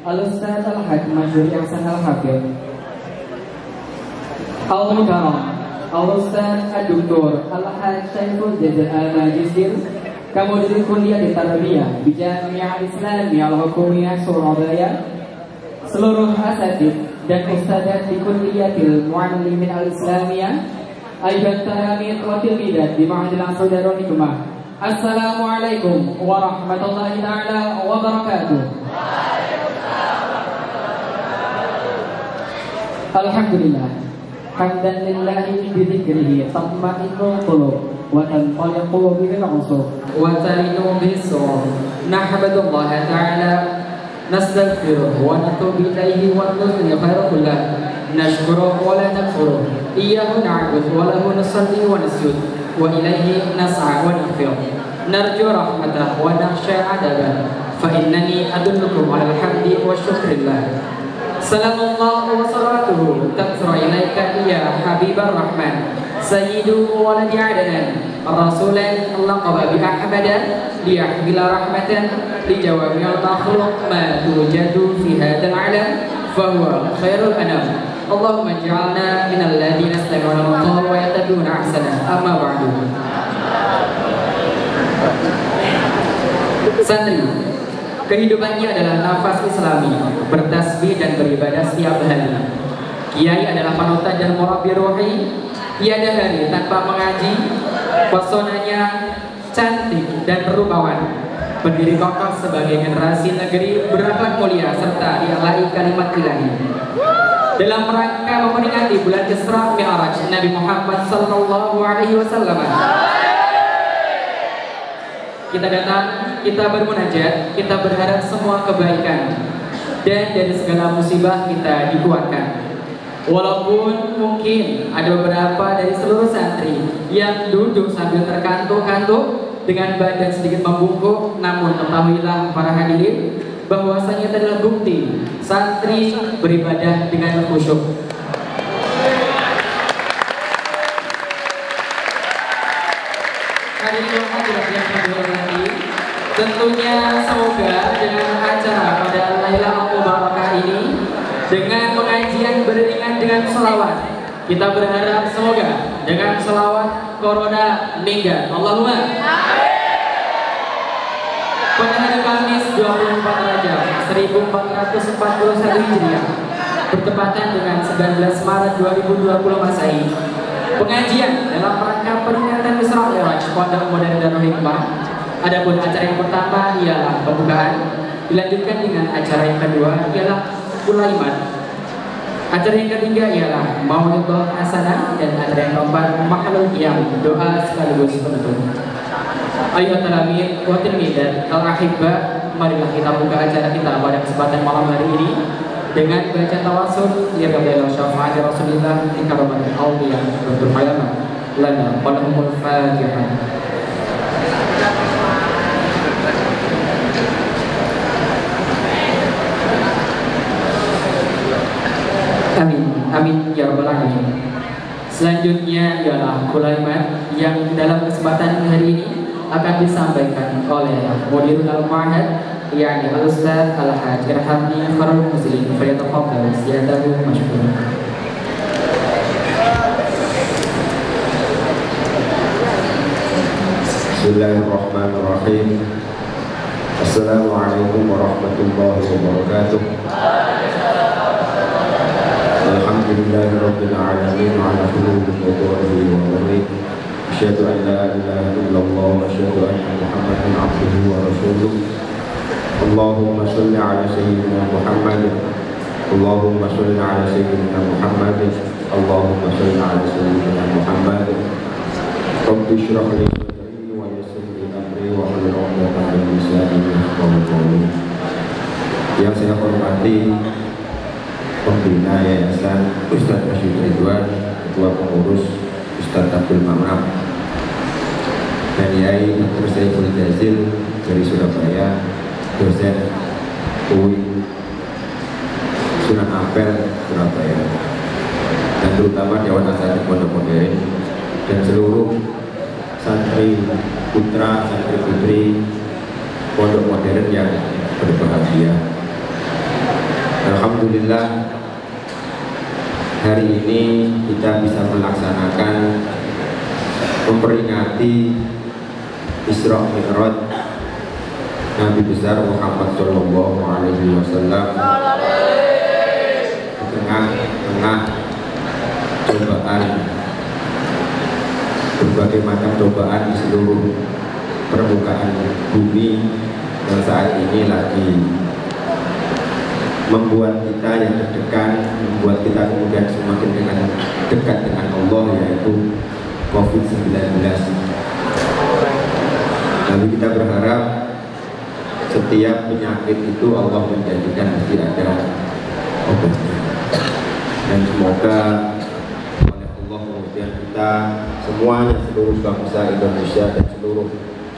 Al-Ustaz Al-Haj Masyur yang Sanal Hafid Al-Mukarram Al-Ustaz Ad-Doktor Al-Haj Syaiful Jazal Al-Majisir Kemudian Kuliah di Tarbiyah di Jamiah Islamiyah Al-Hukumiyah Surabaya, seluruh asatid dan ustadzat di Kulliyatil Muallimin Al-Islamiyah, ayat talamid wa tilmidat di Ma'hadil Ansar Darul Hikmah. Assalamualaikum warahmatullahi taala wabarakatuh. Alhamdulillah. حمدا لله بذكره تطمئن القلوب وتنطلق به العصور وتلين به السرور نحمد الله تعالى نستغفره ونتوب إليه ونثني خير كله نشكره ولا نكفره إياه نعبد وله نصلي ونسجد وإليه نسعى ونغفر نرجو رحمته ونخشى عذابه فإنني أدلكم على الحمد والشكر لله سلام الله وصلاته تكثر إليك يا حبيب الرحمن سيد ولد عدنان رسولا لقب بأحمد ليحمل رحمة لجوامع المخلوق ما توجد في هذا العالم فهو خير الأنام اللهم اجعلنا من الذين يستمعون القول ويتبعون أحسنه أما بعد. Santri, kehidupannya adalah nafas Islami, bertasbih dan beribadah setiap hari. Kiai adalah panutan dan murabbi ruhi. Tiada hari tanpa mengaji. Pesonanya cantik dan rupawan. Berdiri kokoh sebagai generasi negeri berakhlak mulia serta dialahi kalimat ilahi. Dalam rangka memperingati bulan Isra Mi'raj Nabi Muhammad sallallahu alaihi wasallam, kita datang, kita bermunajat, kita berharap semua kebaikan dan dari segala musibah kita dikuatkan. Walaupun mungkin ada beberapa dari seluruh santri yang duduk sambil terkantuk-kantuk dengan badan sedikit membungkuk, namun ketahuilah para hadirin bahwasanya itu adalah bukti santri beribadah dengan khusyuk. Hadirin yang dihormati, tentunya semoga dengan acara pada Lailatul Mubarakah ini dengan pengajian beriringan dengan selawat, kita berharap semoga dengan selawat corona minggat. Allahumma pada hari Kamis 24 Rajab 1441 Hijriah bertepatan dengan 19 Maret 2020 Masehi, pengajian dalam rangka peringatan Isra Mi'raj Pondok Modern Darul Hikmah. Adapun acara yang pertama ialah pembukaan, dilanjutkan dengan acara yang kedua ialah ulaiman. Acara yang ketiga ialah Maulidul Hasanah dan acara yang keempat makhluk yang doa sekaligus penutup. Ayo talamin wa tilmidat al-ahibba, marilah kita buka acara kita pada kesempatan malam hari ini dengan baca tawasul ya qabla syafaat Rasulullah di karomatul auliya berfirman lana walahumul fatihah. Amin, amin ya rabbal alamin. Selanjutnya ialah kulaiman yang dalam kesempatan hari ini akan disampaikan oleh Mudirul Al-Ma'had yakni Al-Ustaz Al-Hajj Irhamni Farul Muslim falyatafadhal siyadahu mashkuran. Bismillahirrahmanirrahim. Assalamualaikum warahmatullahi wabarakatuh. Alhamdulillahirabbil alamin ala kulli qadarihi wa amrihi. Asyhadu an la ilaha illallah wa asyhadu anna Muhammadan abduhu wa rasuluh. Allahumma shalli ala sayyidina Muhammad. Allahumma shalli ala sayyidina Muhammad. Allahumma shalli ala sayyidina Muhammad. Rabbi shrah li sadri wa yassir li amri wa hlul 'uqdatam min lisani yafqahu qawli. Yang saya hormati Pembina Yayasan Ustadz Rashid Ridwan, Ketua Pengurus Ustadz Abdul Mamam, dan Yai Dr. Saiful Jazil dari Surabaya, dosen UI Sunan Ampel Surabaya, dan terutama Dewan Asatidz Pondok Modern dan seluruh santri putra, santri putri Pondok Modern yang berbahagia. Alhamdulillah, hari ini kita bisa melaksanakan memperingati Isra Mi'raj Nabi besar Muhammad Shallallahu Alaihi Wasallam di tengah-tengah cobaan, berbagai macam cobaan di seluruh permukaan bumi yang saat ini lagi membuat kita yang terdekat, membuat kita kemudian semakin dekat dengan Allah, yaitu COVID-19. Lalu kita berharap setiap penyakit itu Allah menjadikan mesti ada obatnya, dan semoga oleh Allah kemudian kita semuanya, seluruh bangsa Indonesia dan seluruh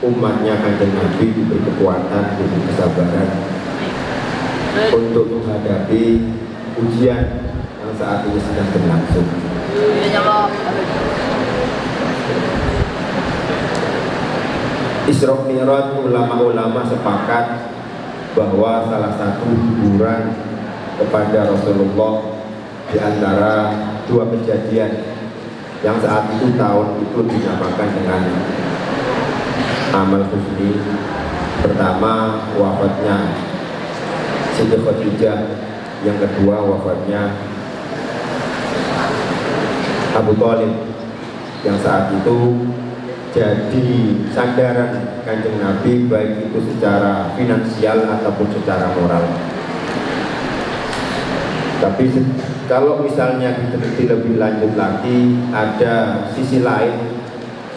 umatnya Kanjeng Nabi diberi kekuatan, diberi kesabaran untuk menghadapi ujian yang saat ini sedang berlangsung. Isra Mi'raj, ulama-ulama sepakat bahwa salah satu hiburan kepada Rasulullah di antara dua kejadian yang saat itu tahun itu dinamakan dengan amal husni. Pertama, wafatnya Siti Khadijah, yang kedua wafatnya Abu Thalib, yang saat itu jadi sandaran Kanjeng Nabi, baik itu secara finansial ataupun secara moral. Tapi kalau misalnya diteliti lebih lanjut lagi, ada sisi lain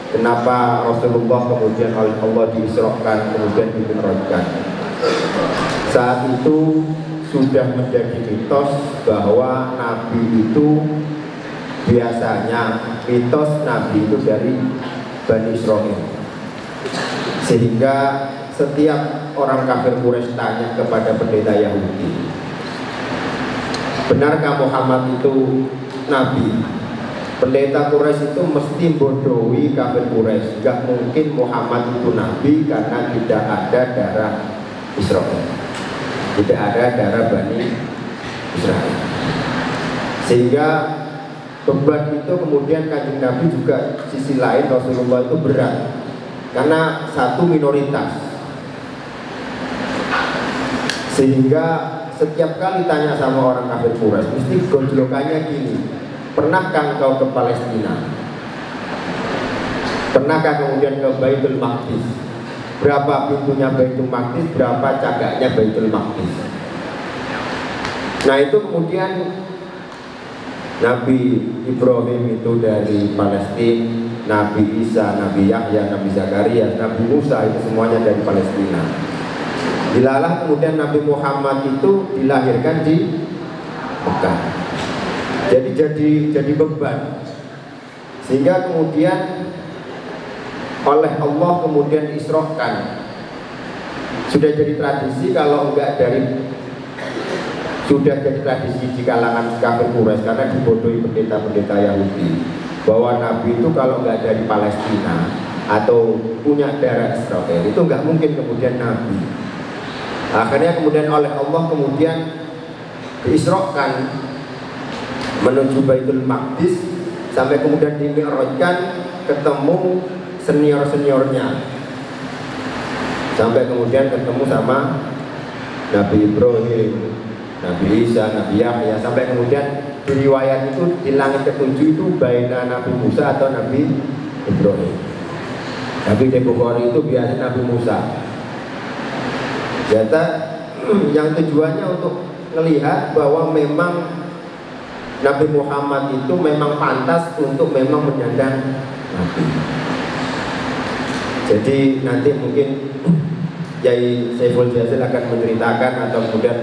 kenapa Rasulullah kemudian oleh Allah diisrokan, kemudian dimi'rajkan. Saat itu sudah menjadi mitos bahwa Nabi itu biasanya, mitos Nabi itu dari Bani Israel, sehingga setiap orang kafir Quraisy tanya kepada pendeta Yahudi, benarkah Muhammad itu Nabi? Pendeta Quraisy itu mesti bodohi kafir Quraisy, gak mungkin Muhammad itu Nabi karena tidak ada darah Israel, tidak ada darah Bani Israel. Sehingga beban itu kemudian Kanjeng Nabi juga sisi lain Rasulullah itu berat karena satu minoritas, sehingga setiap kali tanya sama orang kafir Quraisy mesti gojlokannya gini, pernahkah engkau ke Palestina? Pernahkah kemudian ke Baitul Maqdis? Berapa pintunya Baitul Maqdis, berapa cagaknya Baitul Maqdis? Nah itu kemudian Nabi Ibrahim itu dari Palestina, Nabi Isa, Nabi Yahya, Nabi Zakaria, Nabi Musa itu semuanya dari Palestina. Dilalah kemudian Nabi Muhammad itu dilahirkan di Mekah. Jadi beban. Sehingga kemudian oleh Allah kemudian diisrohkan. Sudah jadi tradisi, kalau enggak sudah jadi tradisi di kalangan kafir Quraisy karena dibodohi pendeta-pendeta Yahudi, bahwa Nabi itu kalau nggak dari Palestina atau punya darah Israel itu nggak mungkin kemudian Nabi. Akhirnya kemudian oleh Allah kemudian diisrokan menuju Baitul Maqdis, sampai kemudian dimi'rajkan, ketemu senior-seniornya, sampai kemudian ketemu sama Nabi Ibrahim, Nabi Isa, Nabi Yahya, sampai kemudian di riwayat itu di langit ketujuh itu baina Nabi Musa atau Nabi Ibrahim. Tapi di Bukhari itu biasa Nabi Musa. Jata yang tujuannya untuk melihat bahwa memang Nabi Muhammad itu memang pantas untuk memang menyandang Nabi. Jadi nanti mungkin Yai Saiful Jazil akan menceritakan, atau kemudian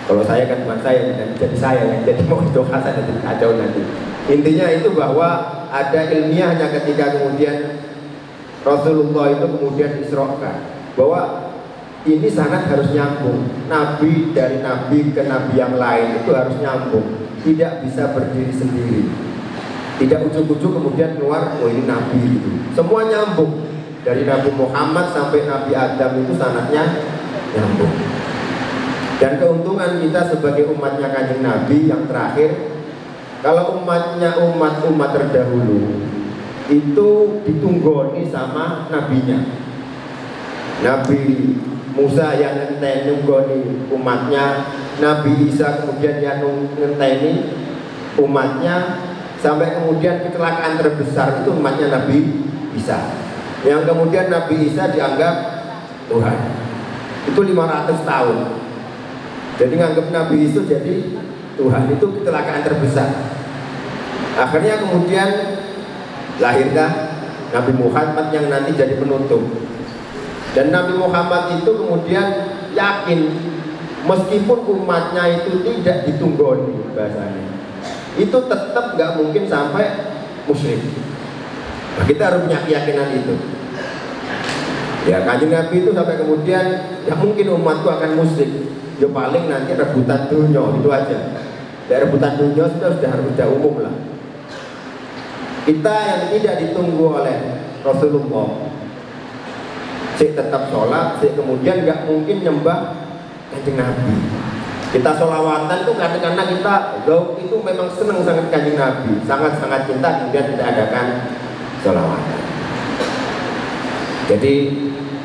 kalau saya kan bukan saya, dan jadi saya yang jadi mau doa saya jadi kacau nanti. Intinya itu bahwa ada ilmiahnya ketika kemudian Rasulullah itu kemudian disrohkan, bahwa ini sangat harus nyambung. Nabi dari nabi ke nabi yang lain itu harus nyambung, tidak bisa berdiri sendiri. Tidak ujuk-ujuk kemudian keluar, oh ini nabi gitu. Semua nyambung. Dari Nabi Muhammad sampai Nabi Adam itu sanatnya nyambung. Dan keuntungan kita sebagai umatnya Kanjeng Nabi yang terakhir, kalau umatnya umat terdahulu itu ditunggoni sama nabinya. Nabi Musa yang nunggoni umatnya, Nabi Isa kemudian yang ngenteni umatnya, sampai kemudian kecelakaan terbesar itu umatnya Nabi Isa, yang kemudian Nabi Isa dianggap Tuhan. Itu 500 tahun. Jadi nganggap Nabi itu jadi Tuhan, itu kecelakaan terbesar. Akhirnya kemudian lahirlah Nabi Muhammad yang nanti jadi penutup. Dan Nabi Muhammad itu kemudian yakin meskipun umatnya itu tidak ditunggoni bahasanya, itu tetap nggak mungkin sampai musyrik. Nah, kita harus punya keyakinan itu. Ya, Kanjeng Nabi itu sampai kemudian ya mungkin umatku akan musyrik. Ya paling nanti rebutan dunia, itu aja. Ya rebutan dunia sudah umum lah. Kita yang tidak ditunggu oleh Rasulullah, sih tetap sholat, sih kemudian nggak mungkin nyembah Kanjeng Nabi. Kita sholawatan itu karena kita itu memang senang sangat Kanjeng Nabi, sangat-sangat cinta, kemudian kita adakan sholawatan. Jadi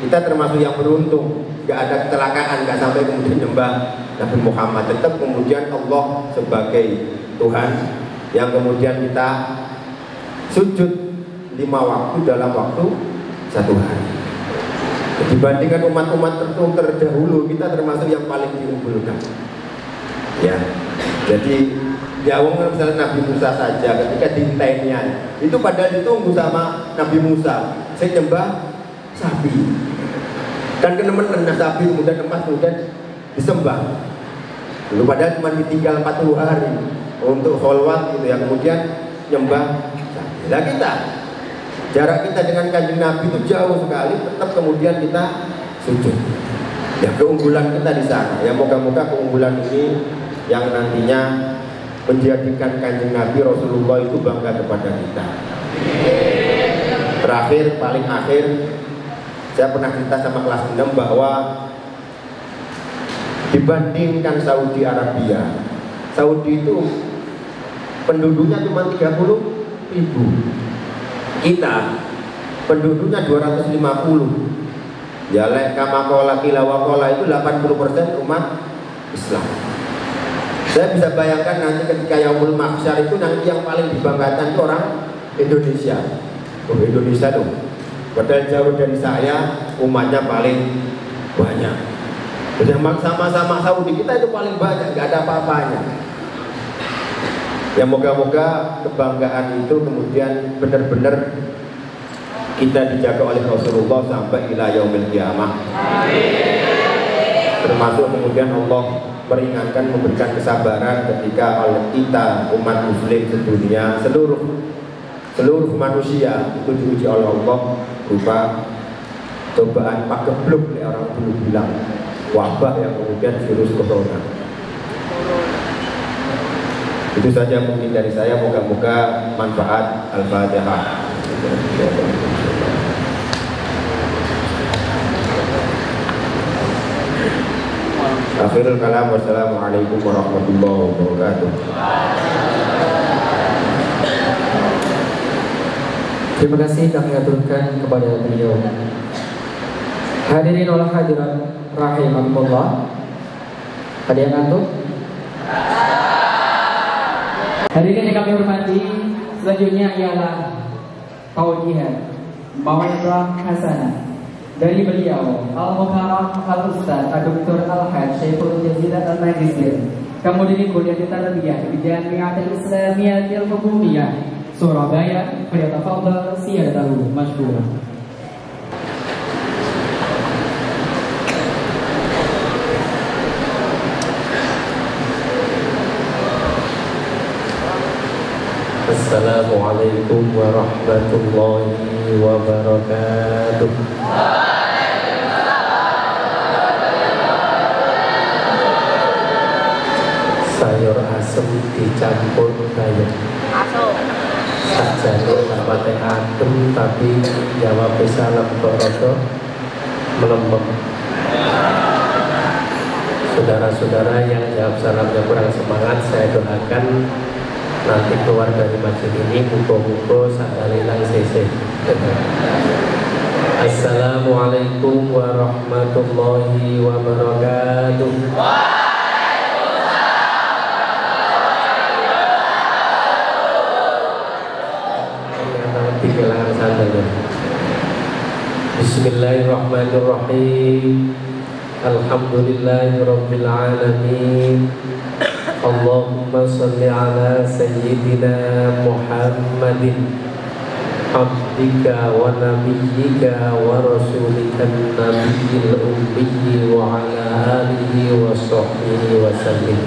kita termasuk yang beruntung, nggak ada kecelakaan, nggak sampai kemudian nyembah Nabi Muhammad. Tetap kemudian Allah sebagai Tuhan yang kemudian kita sujud 5 waktu dalam waktu 1 hari. Dibandingkan umat-umat terdahulu, kita termasuk yang paling diunggulkan. Ya, jadi ya misalnya Nabi Musa saja ketika dintainya itu padahal ditunggu sama Nabi Musa, saya nyembah sapi. Dan kenemen sapi kemudian emas kemudian disembah. Lalu padahal cuma ditinggal 40 hari untuk kholwat gitu ya, kemudian nyembah. Nah kita, jarak kita dengan Kanjeng Nabi itu jauh sekali, tetap kemudian kita sujud. Ya keunggulan kita di sana. Ya moga-moga keunggulan ini yang nantinya menjadikan Kanjeng Nabi Rasulullah itu bangga kepada kita. Terakhir, paling akhir, saya pernah cerita sama kelas 6 bahwa dibandingkan Saudi Arabia, Saudi itu penduduknya cuma 30.000. Kita penduduknya 250. Ya lek kamakola kilawakola itu 80% umat Islam. Saya bisa bayangkan nanti ketika Yaumul Mahsyar itu nanti yang paling dibanggakan itu orang Indonesia. Oh Indonesia tuh, padahal jauh dari saya, umatnya paling banyak. Sama-sama Saudi kita itu paling banyak, nggak ada apa-apanya. Ya moga-moga kebanggaan itu kemudian benar-benar kita dijaga oleh Rasulullah sampai ila yaumil qiyamah. Termasuk kemudian Allah meringankan, memberikan kesabaran ketika oleh kita umat muslim sedunia, seluruh manusia itu diuji oleh Allah berupa cobaan pagebluk, orang dulu bilang wabah yang kemudian virus corona. Itu saja mungkin dari saya, moga-moga manfaat. Al-Fatihah. Akhirul kalam, wassalamualaikum warahmatullahi wabarakatuh. Terima kasih kami aturkan kepada beliau. Hadirin wal hadirat rahimakumullah. Ada yang ngantuk? Hadirin yang kami hormati, selanjutnya ialah taujihan mau'izah hasanah dari beliau Al-Mukarram Al-Ustaz Dr. Al-Hajj Syaiful Jazilah Al-Magistr, kemudian kuliah tarbiyah di Jami'atul Islamiyah Al-Hukumiyah Surabaya. Falyatafadhal siyadatuhu mashkuran. Assalamualaikum warahmatullahi wabarakatuh. Sayur asem dicampur bayam. Sajane rapate adem tapi jawab salam kok melempem. Saudara-saudara yang jawab salamnya kurang semangat, saya doakan nanti keluar dari masjid ini muka-muka sakalilang seseh. Assalamualaikum warahmatullahi wabarakatuh. Bismillahirrahmanirrahim. Alhamdulillahi Rabbil Alamin. Allahumma salli ala Sayyidina Muhammadin abdika wa nabiyyika wa rasulika nabiyil ummi wa ala alihi wa sahbihi wa sallim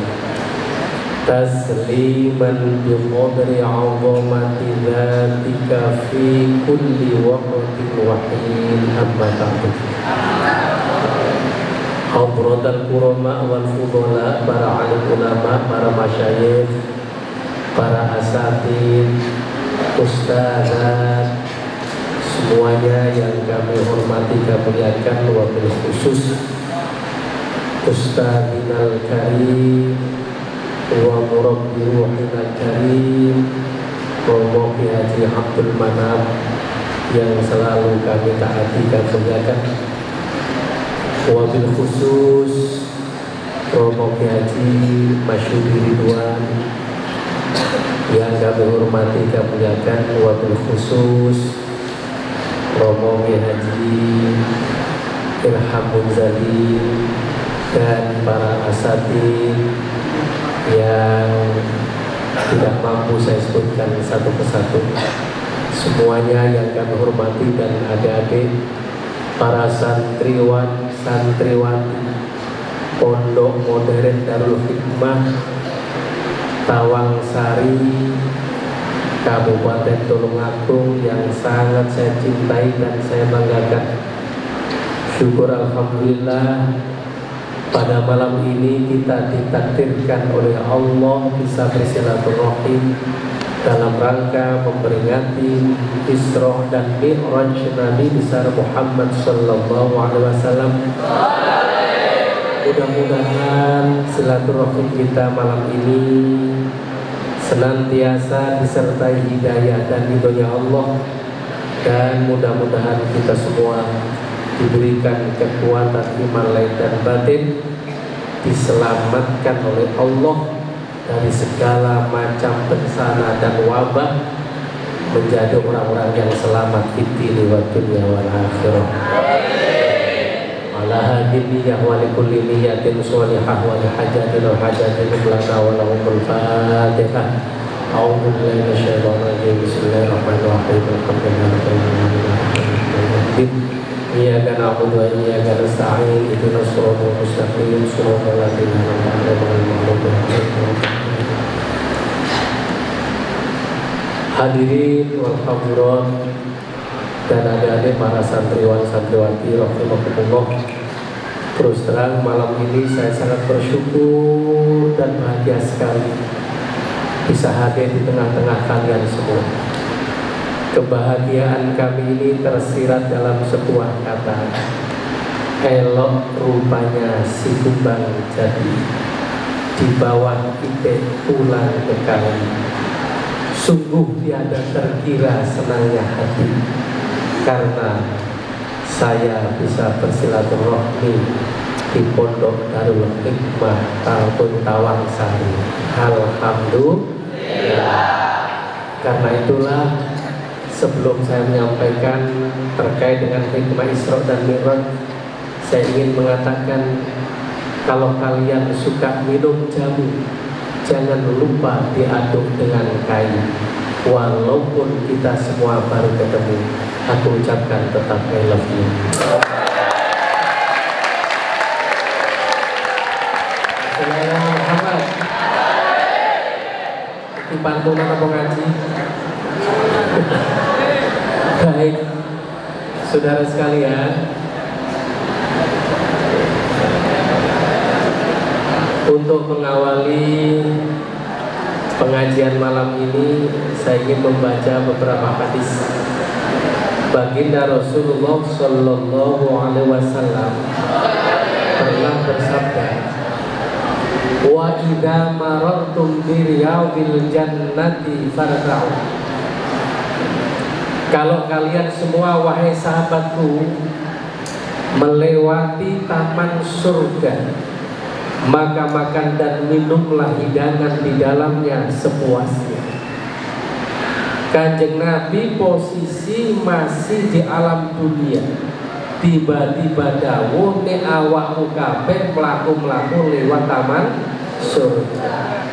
tasliman bi qadri 'azamati dzatika fi kulli waqtin wa hin. Amma ba'du. Hadrotal kurama wal fudala, para alim ulama, para masyayikh, para asatid, ustazat, semuanya yang kami hormati, kami muliakan, wabil khusus Ustadzinal Karim wa murabbi ruhinal karim Romo Ki Haji Abdul Manap yang selalu kami taati dan muliakan, wabil khusus Romo Ki Haji Masyudi Ridwan yang kami hormati dan muliakan, wabil khusus Romo Ki Haji Ilham Munzali dan para asatid yang tidak mampu saya sebutkan satu persatu, semuanya yang kami hormati, dan adik-adik, para santriwan, santriwati Pondok Modern Darul Hikmah Tawangsari, Kabupaten Tulungagung yang sangat saya cintai dan saya banggakan. Syukur alhamdulillah, pada malam ini kita ditakdirkan oleh Allah bisa bersilaturahim dalam rangka memperingati Isra dan Mi'raj Nabi besar Muhammad sallallahu alaihi wasallam. Mudah-mudahan silaturahim kita malam ini senantiasa disertai hidayah dan ridhonya Allah, dan mudah-mudahan kita semua diberikan kekuatan iman lahir dan batin, diselamatkan oleh Allah dari segala macam bencana dan wabah, menjadi orang-orang yang selamat di dunia wal akhirah. Ala hadiniyah wa likulli niyatin sholihah wa lihajatin wa hajatin lana wa lahumul fatihah. A'udzu billahi minasyaitonir rajim. Bismillahirrahmanirrahim. Alhamdulillahirabbil Iyyaka na'budu wa iyyaka nasta'in. Ihdinas siratal mustaqim, siratal ladzina an'amta 'alaihim. Hadirin wal hadirat dan adik-adik, para santriwan santriwati rahimakumullah. Terus terang malam ini saya sangat bersyukur dan bahagia sekali bisa hadir di tengah-tengah kalian semua. Kebahagiaan kami ini tersirat dalam sebuah kata, elok rupanya si kumbang jadi, di bawah ite pulang ke kali. Sungguh tiada terkira senangnya hati, karena saya bisa bersilaturahmi di Pondok Darul Hikmah Tawangsari. Alhamdulillah. Karena itulah, sebelum saya menyampaikan terkait dengan hikmah Isra dan Mi'raj, saya ingin mengatakan, kalau kalian suka minum jamu, jangan lupa diaduk dengan kain. Walaupun kita semua baru ketemu, aku ucapkan tetap I love you. Muhammad di pantunan apa ngaji? Baik, saudara sekalian, untuk mengawali pengajian malam ini, saya ingin membaca beberapa hadis. Baginda Rasulullah Sallallahu Alaihi Wasallam pernah bersabda, wa idza marartum bi riyadil jannati farta'u. Kalau kalian semua wahai sahabatku melewati taman surga, maka makan dan minumlah hidangan di dalamnya sepuasnya. Kanjeng Nabi posisi masih di alam dunia, tiba-tiba dawuh nek awakmu kabeh mlaku-mlaku lewat taman surga.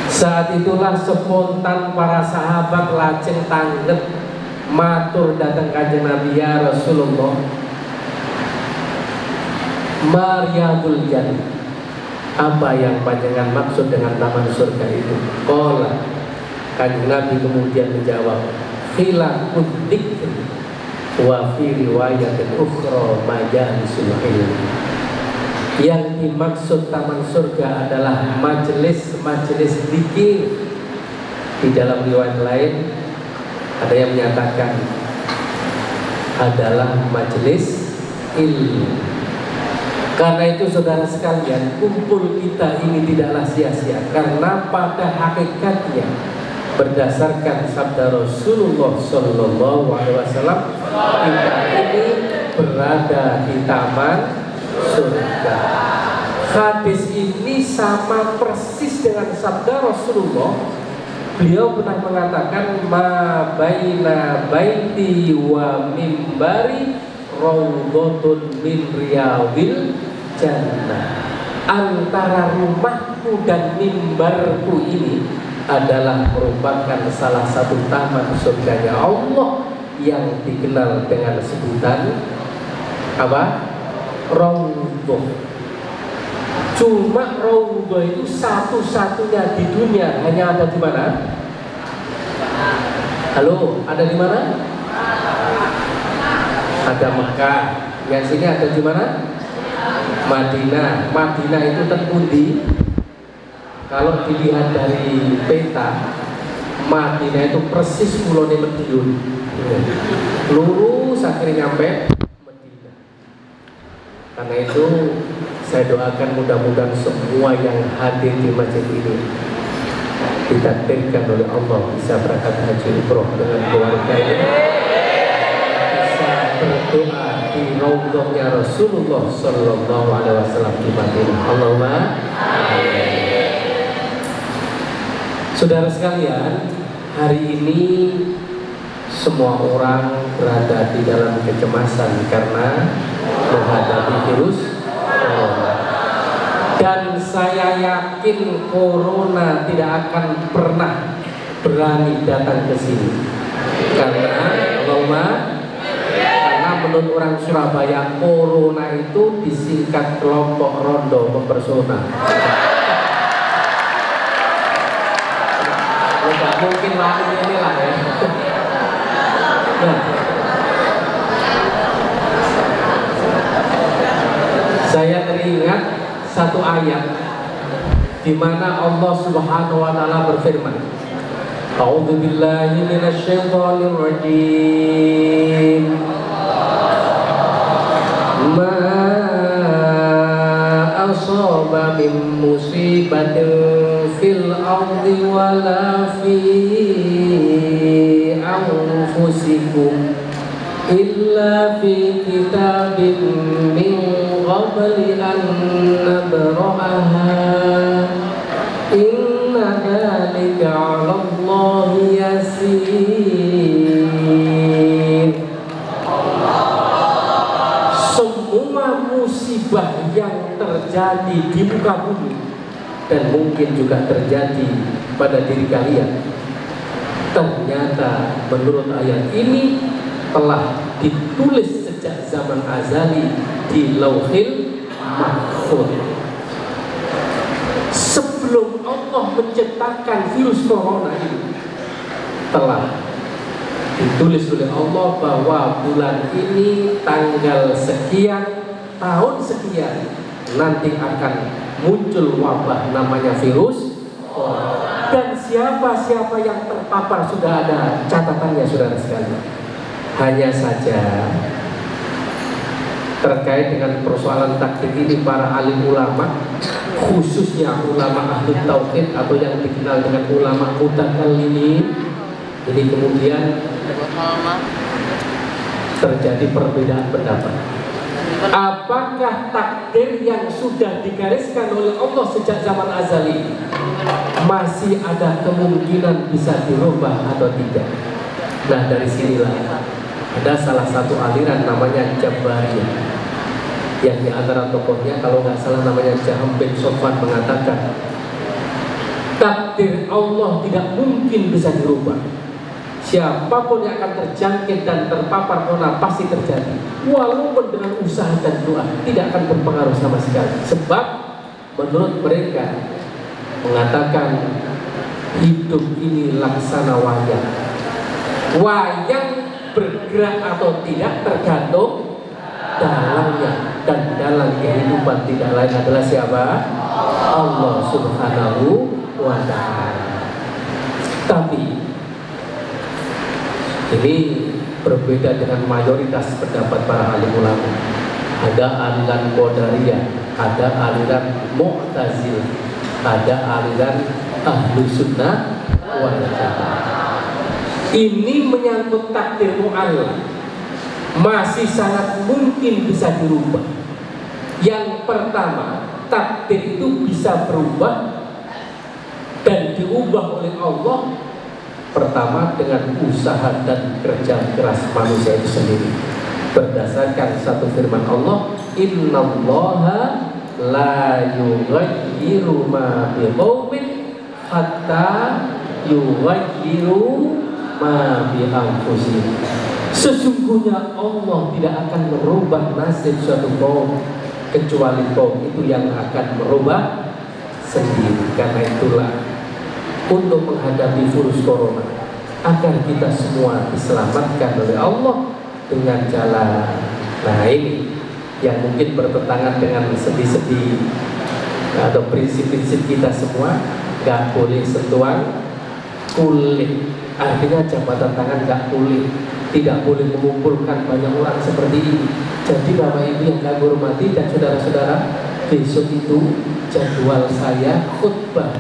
Saat itulah spontan para sahabat lajeng tanggep matur datang kanjeng Nabi, ya Rasulullah, Maryamul Jannah, apa yang panjenengan maksud dengan taman surga itu? Qala, kanjeng Nabi kemudian menjawab, khilafud dzikr wa fi riwayatin ukhra majalisul ilm. Yang dimaksud taman surga adalah majelis-majelis zikir. Di dalam riwayat lain ada yang menyatakan adalah majelis ilmu. Karena itu saudara sekalian, kumpul kita ini tidaklah sia-sia, karena pada hakikatnya berdasarkan sabda Rasulullah Sallallahu Alaihi Wasallam, kita ini berada di taman surga. Hadis ini sama persis dengan sabda Rasulullah. Beliau pernah mengatakan, ma baina baiti wa mimbari raudhatun min riyadil jannah. Antara rumahku dan mimbarku ini adalah merupakan salah satu taman surganya Allah yang dikenal dengan sebutan apa? Raudhah. Cuma raudhah itu satu-satunya di dunia hanya ada di mana? Halo, ada di mana? Ada Mekah. Yang sini ada di mana? Madinah. Madinah itu terpundi. Kalau dilihat dari peta, Madinah itu persis kulone Madiun. Lurus akhirnya nyampe Madinah. Karena itu saya doakan mudah-mudahan semua yang hadir di masjid ini ditakdirkan oleh Allah bisa berangkat haji umroh dengan keluarganya, bisa berdoa di raudhahnya Rasulullah Sallallahu Alaihi Wasallam di Madinah. Allahumma amin. Saudara sekalian, hari ini semua orang berada di dalam kecemasan karena menghadapi virus corona. Dan saya yakin corona tidak akan pernah berani datang ke sini. Karena menurut orang Surabaya, corona itu disingkat kelompok rondo mempersona. Mungkin waktu ini lah ya. Nah, saya teringat satu ayat di mana Allah Subhanahu wa taala berfirman, A'udzu billahi minasy syaithanir rajim. Ma asaba min musibatin fil ardi wala fi anfusikum illa fi kitabin min qabli an nabra'aha inna dzalika 'ala Allahi yasir. Semua musibah yang terjadi di muka bumi dan mungkin juga terjadi pada diri kalian, ternyata menurut ayat ini telah ditulis sejak zaman azali di Lauhil Mahfuz. Sebelum Allah menciptakan virus corona ini, telah ditulis oleh Allah bahwa bulan ini tanggal sekian tahun sekian nanti akan muncul wabah namanya virus corona. Dan siapa-siapa yang terpapar sudah ada catatannya, saudara sekalian. Hanya saja terkait dengan persoalan takdir ini, para alim ulama, khususnya ulama ahli tauhid atau yang dikenal dengan ulama mutakallimin, ini kemudian terjadi perbedaan pendapat. Apakah takdir yang sudah digariskan oleh Allah sejak zaman azali masih ada kemungkinan bisa dirubah atau tidak? Nah, dari sinilah Ada salah satu aliran namanya Jabariyah, yang di antara tokohnya kalau nggak salah namanya Jaham bin Sofwan mengatakan takdir Allah tidak mungkin bisa dirubah. Siapapun yang akan terjangkit dan terpapar corona pasti terjadi, walaupun dengan usaha dan doa tidak akan berpengaruh sama sekali. Sebab menurut mereka mengatakan hidup ini laksana wayang. Wayang bergerak atau tidak tergantung dalangnya, dan dalang kehidupan tidak lain adalah siapa? Allah Subhanahu wa ta'ala. Tapi ini berbeda dengan mayoritas pendapat para alim ulama. Ada aliran Qadariyah, ada aliran Mu'tazil, ada aliran Ahlus Sunnah wal Jamaah. Ini menyangkut takdir mu'allaq, masih sangat mungkin bisa dirubah. Yang pertama, takdir itu bisa berubah dan diubah oleh Allah. Pertama dengan usaha dan kerja keras manusia itu sendiri. Berdasarkan satu firman Allah, Innallaha la yughayyiru ma biqaumin hatta yughayyiru ma bi anfusihim. Sesungguhnya Allah tidak akan merubah nasib suatu kaum kecuali kaum itu yang akan merubah sendiri. Karena itulah untuk menghadapi virus corona, agar kita semua diselamatkan oleh Allah dengan jalan. Nah ini yang mungkin bertentangan dengan sedih-sedih atau prinsip-prinsip kita semua. Gak boleh sentuhan kulit, artinya jabatan tangan gak boleh, tidak boleh mengumpulkan banyak orang seperti ini. Jadi Bapak Ibu yang kami hormati dan saudara-saudara, besok itu jadwal saya khutbah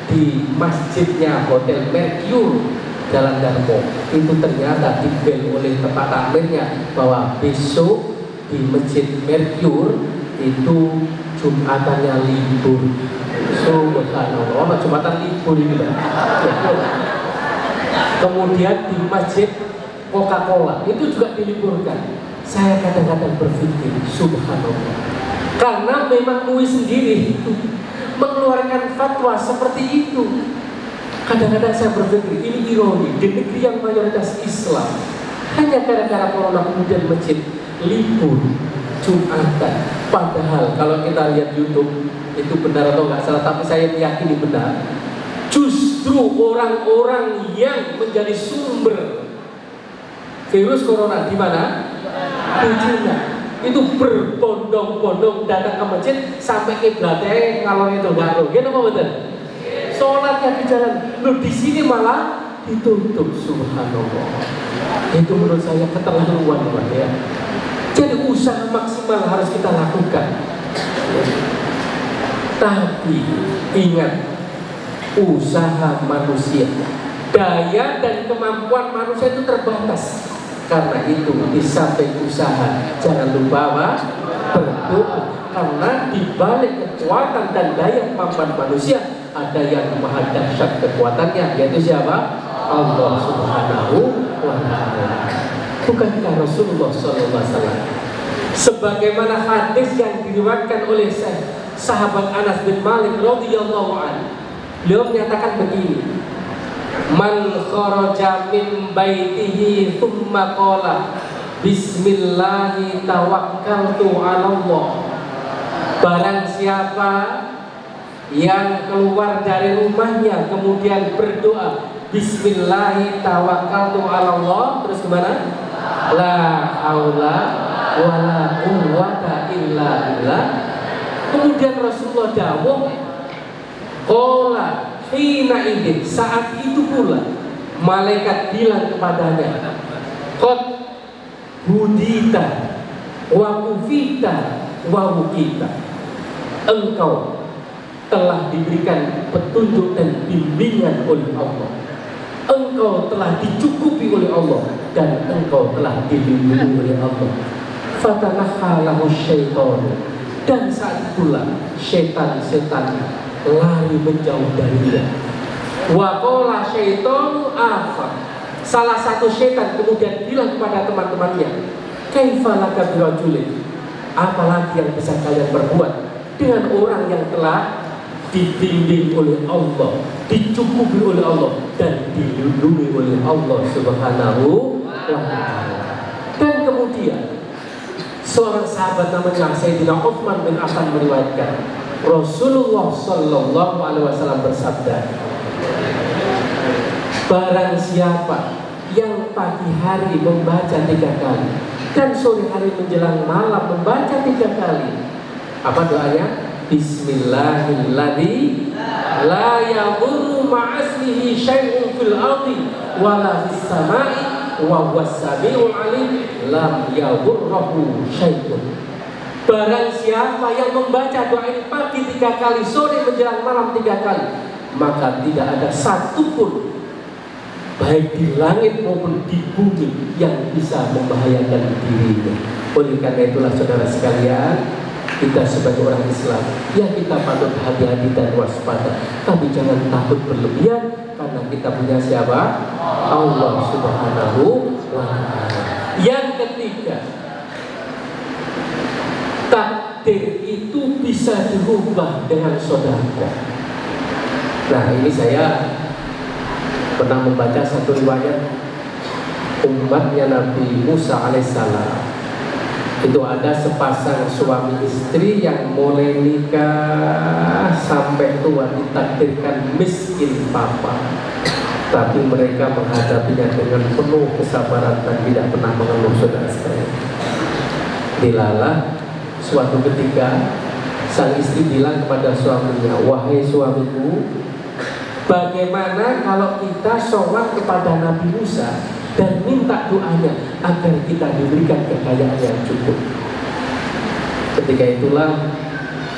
di masjidnya Hotel Mercure Jalan Darmo. Itu ternyata dibel oleh tempat takmirnya bahwa besok di Masjid Mercure itu Jumatannya libur. Subhanallah, Jumatan libur ini Pak. Kemudian di Masjid Coca-Cola itu juga diliburkan. Saya kadang-kadang berpikir, subhanallah, karena memang MUI sendiri mengeluarkan fatwa seperti itu. Kadang-kadang saya berpikir ini ironi, di negeri yang mayoritas Islam, hanya gara-gara corona kemudian masjid libur Jumatan. Padahal kalau kita lihat YouTube, itu benar atau nggak salah, tapi saya meyakini benar. Justru orang-orang yang menjadi sumber virus corona di mana? Di China. Itu berbondong-bondong datang ke masjid sampai kiblatnya kalau itu nggak loh, gitu apa betul? Sholatnya di jalan, loh di sini malah ditutup. Subhanallah. Itu menurut saya keterlaluan Pak ya. Jadi usaha maksimal harus kita lakukan. Tapi ingat, usaha manusia, daya dan kemampuan manusia itu terbatas. Karena itu di samping usaha jangan lupa berdoa, karena di balik kekuatan dan daya kemampuan manusia ada yang maha dahsyat kekuatannya, yaitu siapa? Allah Subhanahu wa ta'ala. Bukankah Rasulullah SAW sebagaimana hadis yang diriwayatkan oleh sahabat Anas bin Malik radhiyallahu anhu, beliau menyatakan begini, man kharaja min baitihi thumma qala bismillahi tawakkaltu 'ala Allah. Barang siapa yang keluar dari rumahnya kemudian berdoa bismillahi tawakkaltu 'ala Allah, terus gimana? La haula wala quwwata illa billah. Kemudian Rasulullah dawuh, qala hina idin, saat itu pula malaikat bilang kepadanya, qad hudita wa kufita wa wukita, engkau telah diberikan petunjuk dan bimbingan oleh Allah, engkau telah dicukupi oleh Allah, dan engkau telah dilindungi oleh Allah. Fatanakhalahu syaitan, dan saat itulah setan-setan lari menjauh darinya. Wa qala syaitanu afa, Salah satu setan kemudian bilang kepada teman-temannya, "Kaifa laka birajulin?" Apalagi yang bisa kalian perbuat dengan orang yang telah dibimbing oleh Allah, dicukupi oleh Allah, dan dilindungi oleh Allah Subhanahu wa ta'ala. Dan kemudian seorang sahabat namanya Sayyidina Uthman bin Affan meriwayatkan, Rasulullah Shallallahu Alaihi Wasallam bersabda, barang siapa yang pagi hari membaca 3 kali dan sore hari menjelang malam membaca 3 kali, apa doanya? Bismillahilladzi la yadurru ma'asmihi syai'un fil ardi wala fis sama'i wa huwas samiul alim lam yadurruhu syai'un. Barang siapa yang membaca doa ini pagi 3 kali, sore menjelang malam 3 kali, maka tidak ada satupun baik di langit maupun di bumi yang bisa membahayakan dirinya. Oleh karena itulah saudara sekalian, kita sebagai orang Islam, ya kita patut hati-hati dan waspada, tapi jangan takut berlebihan, karena kita punya siapa? Allah Subhanahu wa ta'ala. Yang ketiga, takdir itu bisa dirubah dengan sedekah. Nah, ini saya pernah membaca satu riwayat umatnya Nabi Musa alaihissalam. Itu ada sepasang suami istri yang mulai nikah sampai tua ditakdirkan miskin papa, tapi mereka menghadapinya dengan penuh kesabaran dan tidak pernah mengeluh, saudara sekalian. Dilalah suatu ketika sang istri bilang kepada suaminya, "Wahai suamiku, bagaimana kalau kita sholat kepada Nabi Musa dan minta doanya agar kita diberikan kekayaan yang cukup?" Ketika itulah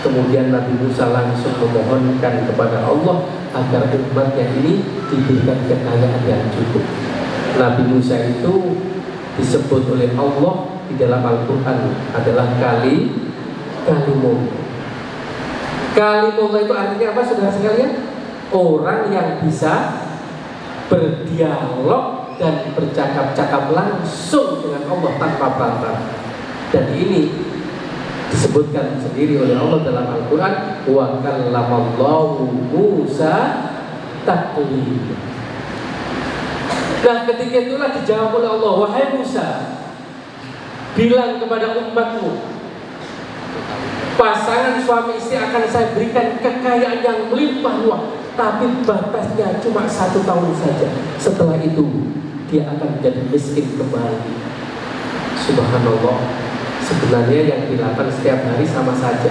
kemudian Nabi Musa langsung memohonkan kepada Allah agar umatnya ini diberikan kekayaan yang cukup. Nabi Musa itu disebut oleh Allah di dalam Al-Quran adalah kalimullah. Kalimullah itu artinya apa, saudara sekalian? Orang yang bisa berdialog dan bercakap-cakap langsung dengan Allah tanpa perantara. Dan ini disebutkan sendiri oleh Allah dalam Al-Quran, wa kallamallahu Musa taklima. Nah, ketika itulah dijawab oleh Allah, "Wahai Musa, bilang kepada umatmu, pasangan suami istri akan saya berikan kekayaan yang melimpah ruah, tapi batasnya cuma 1 tahun saja. Setelah itu dia akan menjadi miskin kembali." Subhanallah. Sebenarnya yang dilakukan setiap hari sama saja,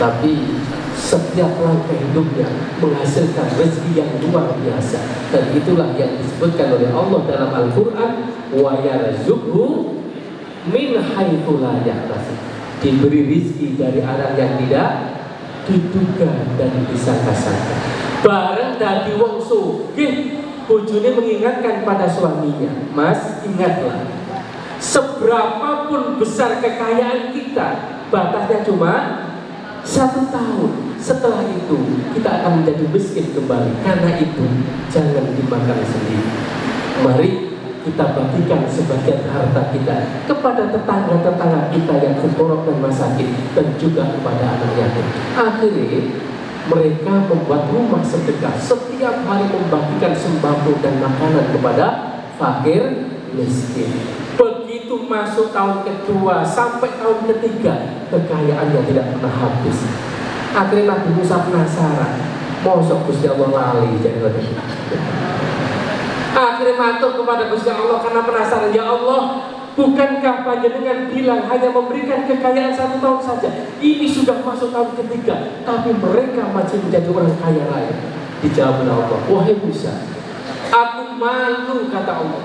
tapi setiap langkah hidupnya menghasilkan rezeki yang luar biasa. Dan itulah yang disebutkan oleh Allah dalam Al-Quran, wa yarzuqhu min haitsu la yahtasib. Diberi rezeki dari arah yang tidak diduga dan disangka-sangka. Bareng dadi wong sugih, bojone mengingatkan pada suaminya, "Mas, ingatlah, seberapapun besar kekayaan kita, batasnya cuma 1 tahun. Setelah itu kita akan menjadi miskin kembali. Karena itu jangan dimakan sendiri. Mari kita bagikan sebagian harta kita kepada tetangga-tetangga kita yang fuqara dan masakin, dan juga kepada anak yatim." Akhirnya mereka membuat rumah sedekah, setiap hari membagikan sembako dan makanan kepada fakir miskin. Begitu masuk tahun kedua sampai tahun ketiga, kekayaannya tidak pernah habis. Akhirnya Nabi Musa penasaran, mosok Gusti Allah lali jadi. Akhirnya matur kepada Gusti Allah karena penasaran, "Ya Allah, bukankah panjenengan bilang hanya memberikan kekayaan 1 tahun saja? Ini sudah masuk tahun ketiga, tapi mereka masih menjadi orang kaya raya." Dijawab oleh Allah, "Wahai Musa, aku malu," kata Allah,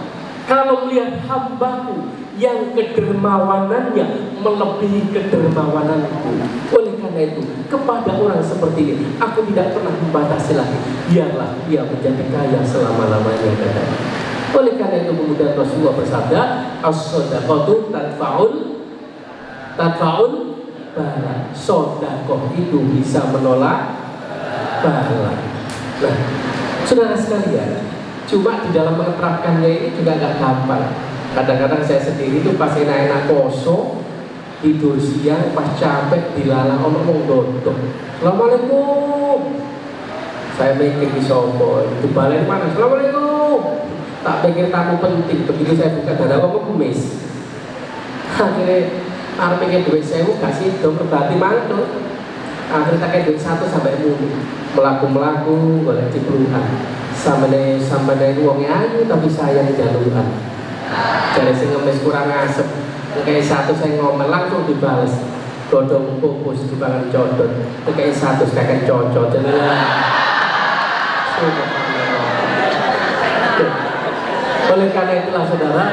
"kalau melihat hambaku yang kedermawanannya melebihi kedermawananku. Oleh karena itu, kepada orang seperti ini aku tidak pernah membatasi lagi. Biarlah dia menjadi kaya selama-lamanya," katanya. Oleh karena itu kemudian Rasulullah bersabda, "As-shadaqatu tadfa'ul bala." Sedekah itu bisa menolak bala. Nah, saudara sekalian, Cuma di dalam menerapkannya ini juga nggak gampang. Kadang-kadang saya sendiri tuh pas enak-enak kosong, tidur siang, pas capek dilalang ngomong dodok. Assalamualaikum. Saya mikir di sopo, di balen mana? Assalamualaikum. Tak pikir tamu penting, begitu saya buka dada kok kumis. Akhirnya arep pikir duit sewu kasih dong berbati mantul. Akhirnya tak kayak duit 1 sampai mulu. Melaku-melaku boleh cipluhan. Sampai uangnya ayu tapi sayang jaluhan. Jadi sing ngemis kurang asep. Kayak 1 saya ngomel langsung dibales. Godong pupus di bangan codot. Kayak 1 kakek cocot. Jadi oleh karena itulah saudara,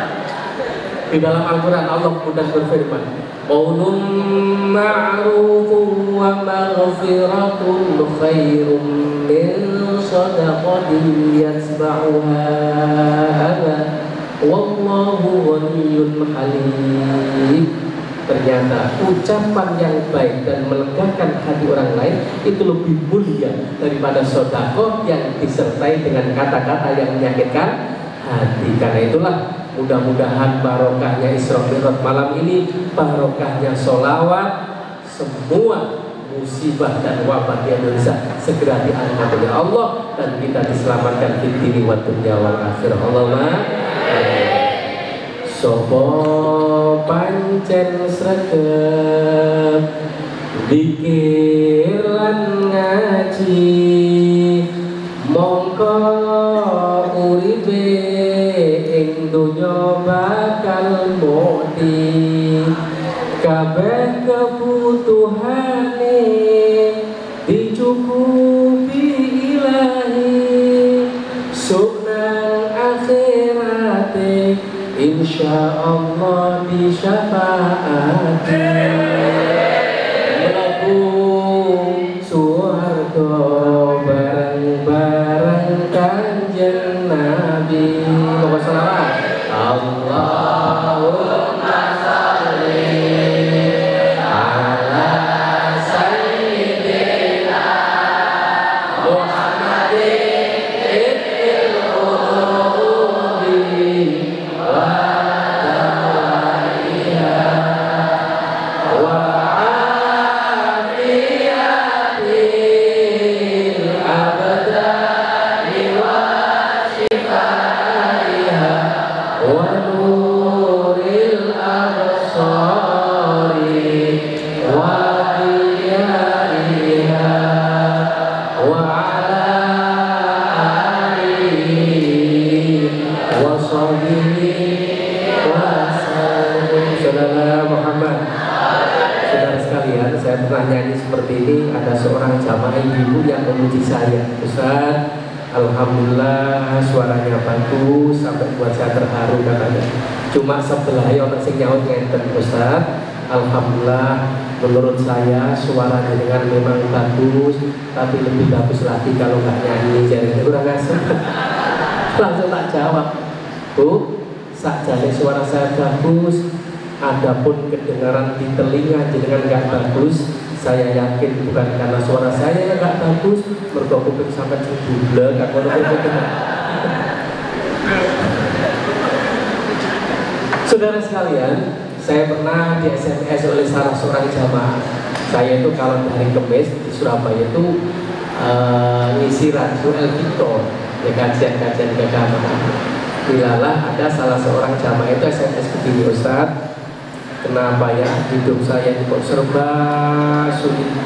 di dalam Al-Quran Allah mudah berfirman, qaulun ma'rufun wa maghfiratun khairum min shadaqatin yatba'uha adha wallahu ghaniyyun halim. Ternyata ucapan yang baik dan melegakan hati orang lain itu lebih mulia daripada sedekah yang disertai dengan kata-kata yang menyakitkan hati. Karena itulah mudah-mudahan barokahnya Isra Mi'raj malam ini, barokahnya sholawat, semua musibah dan wabah di Indonesia segera diangkat oleh Allah dan kita diselamatkan di dini wa dunya wal akhirah. Allahumma sopo pancen sregep zikir lan ngaji mongko uripe ing donya bakal mati kabeh kebutuhane dicukupi ilahi sunang akhirate insyaallah di syafaati mlebu swarga bareng-bareng Kanjeng Nabi. Allahumma sholli Allahumma sholli ala sayyidina Muhammadin ibnil qulubi nyanyi seperti ini. Ada seorang jamaah ibu yang memuji saya, Ustaz, alhamdulillah suaranya bagus sampai buat saya terharu katanya. Cuma sebelah orang sing nyaut ngenten, Ustaz, alhamdulillah menurut saya suaranya dengan memang bagus, tapi lebih bagus lagi kalau nggak nyanyi. Jadi kurang asem. Langsung tak jawab, Bu, sakjane suara saya bagus, adapun kedengaran di telinga jenengan nggak bagus. Saya yakin bukan karena suara saya yang nggak bagus, mergo kuping sampai jebule gak ngono. Saudara sekalian, saya pernah di SMS oleh salah seorang jamaah. Saya itu kalau dari Kemis di Surabaya itu ngisi radio El Victor, ya kajian-kajian keagamaan. Bilalah ada salah seorang jamaah itu SMS begini, Ustaz, kenapa ya hidup saya kok serba sulit?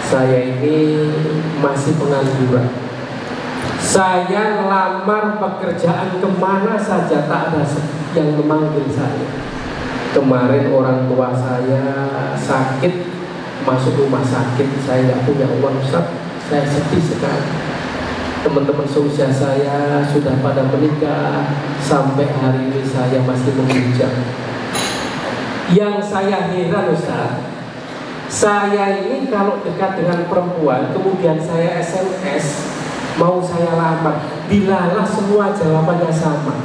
Saya ini masih pengangguran. Saya lamar pekerjaan kemana saja tak ada yang memanggil saya. Kemarin orang tua saya sakit, masuk rumah sakit, saya nggak punya uang, Ustaz. Saya sedih sekali. Teman-teman seusia saya sudah pada menikah, sampai hari ini saya masih meminjam. Yang saya heran, Ustaz, saya ini kalau dekat dengan perempuan, kemudian saya SMS, mau saya lamar, dilalah semua jawabannya sama.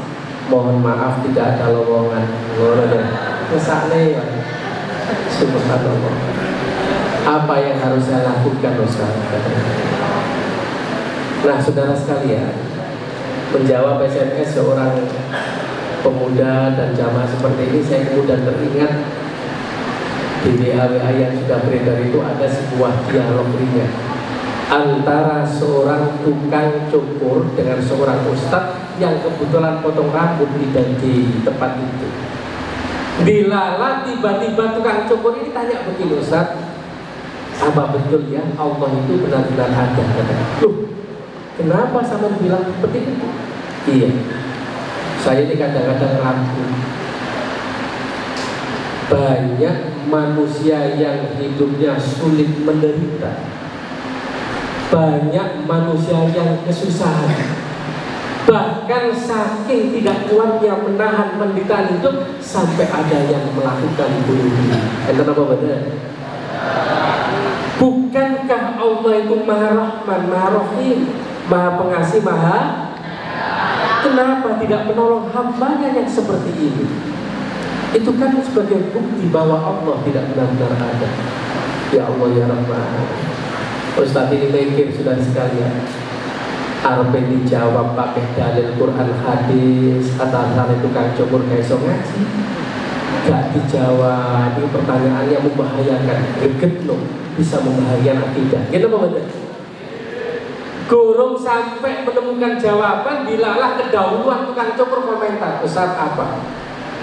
Mohon maaf tidak ada lowongan. Kesakne ya. Subhanallah. Apa yang harus saya lakukan, Ustaz? Nah, saudara sekalian, menjawab SMS seorang pemuda dan jamaah seperti ini, saya kemudian teringat di WA yang sudah beredar itu ada sebuah dialog ringan antara seorang tukang cukur dengan seorang ustadz yang kebetulan potong rambut di tempat itu. Dilala tiba-tiba tukang cukur ini tanya begini, Ustadz, apa betul ya Allah itu benar-benar ada? Loh, kenapa sama bilang seperti itu? Iya, saya ini kadang-kadang ragu. Banyak manusia yang hidupnya sulit menderita, banyak manusia yang kesusahan, bahkan saking tidak kuatnya menahan penderitaan hidup sampai ada yang melakukan bunuh diri. Enten apa benar? Bukankah Allah itu Maha Rahman, Maha Rahim, Maha Pengasih, Maha? Kenapa tidak menolong hambanya yang seperti ini? Itu kan sebagai bukti bahwa Allah tidak benar-benar ada. Ya Allah ya Rahman. Ustaz ini mikir sudah sekalian, arep dijawab pakai dalil Quran hadis atasan tukang cukur kayak iso ngaji, gak dijawab. Ini pertanyaan yang membahayakan, greget loh, bisa membahayakan akidah. Gitu apa bener? Gurung sampai menemukan jawaban, dilalah kedahuluan tukang cukur komentar. Ustaz apa?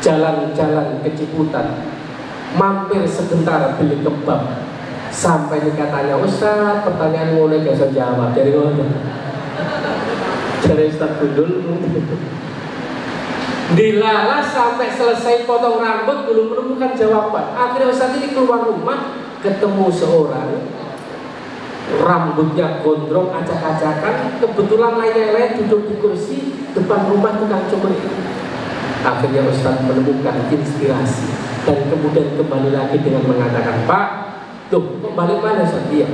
Jalan-jalan ke Ciputat, mampir sebentar beli kebab. Sampai dikatanya, Ustaz, pertanyaan mulai gak bisa jawab. Dari mana? Dari Ustaz Gundul. Dilalah sampai selesai potong rambut belum menemukan jawaban. Akhirnya Ustaz ini keluar rumah, ketemu seorang, rambutnya gondrong, acak-acakan, kebetulan lain-lain duduk di kursi depan rumah tukang cukur itu. Akhirnya Ustaz menemukan inspirasi dan kemudian kembali lagi dengan mengatakan, Pak, loh, kok balik mana Ustaz? Iya,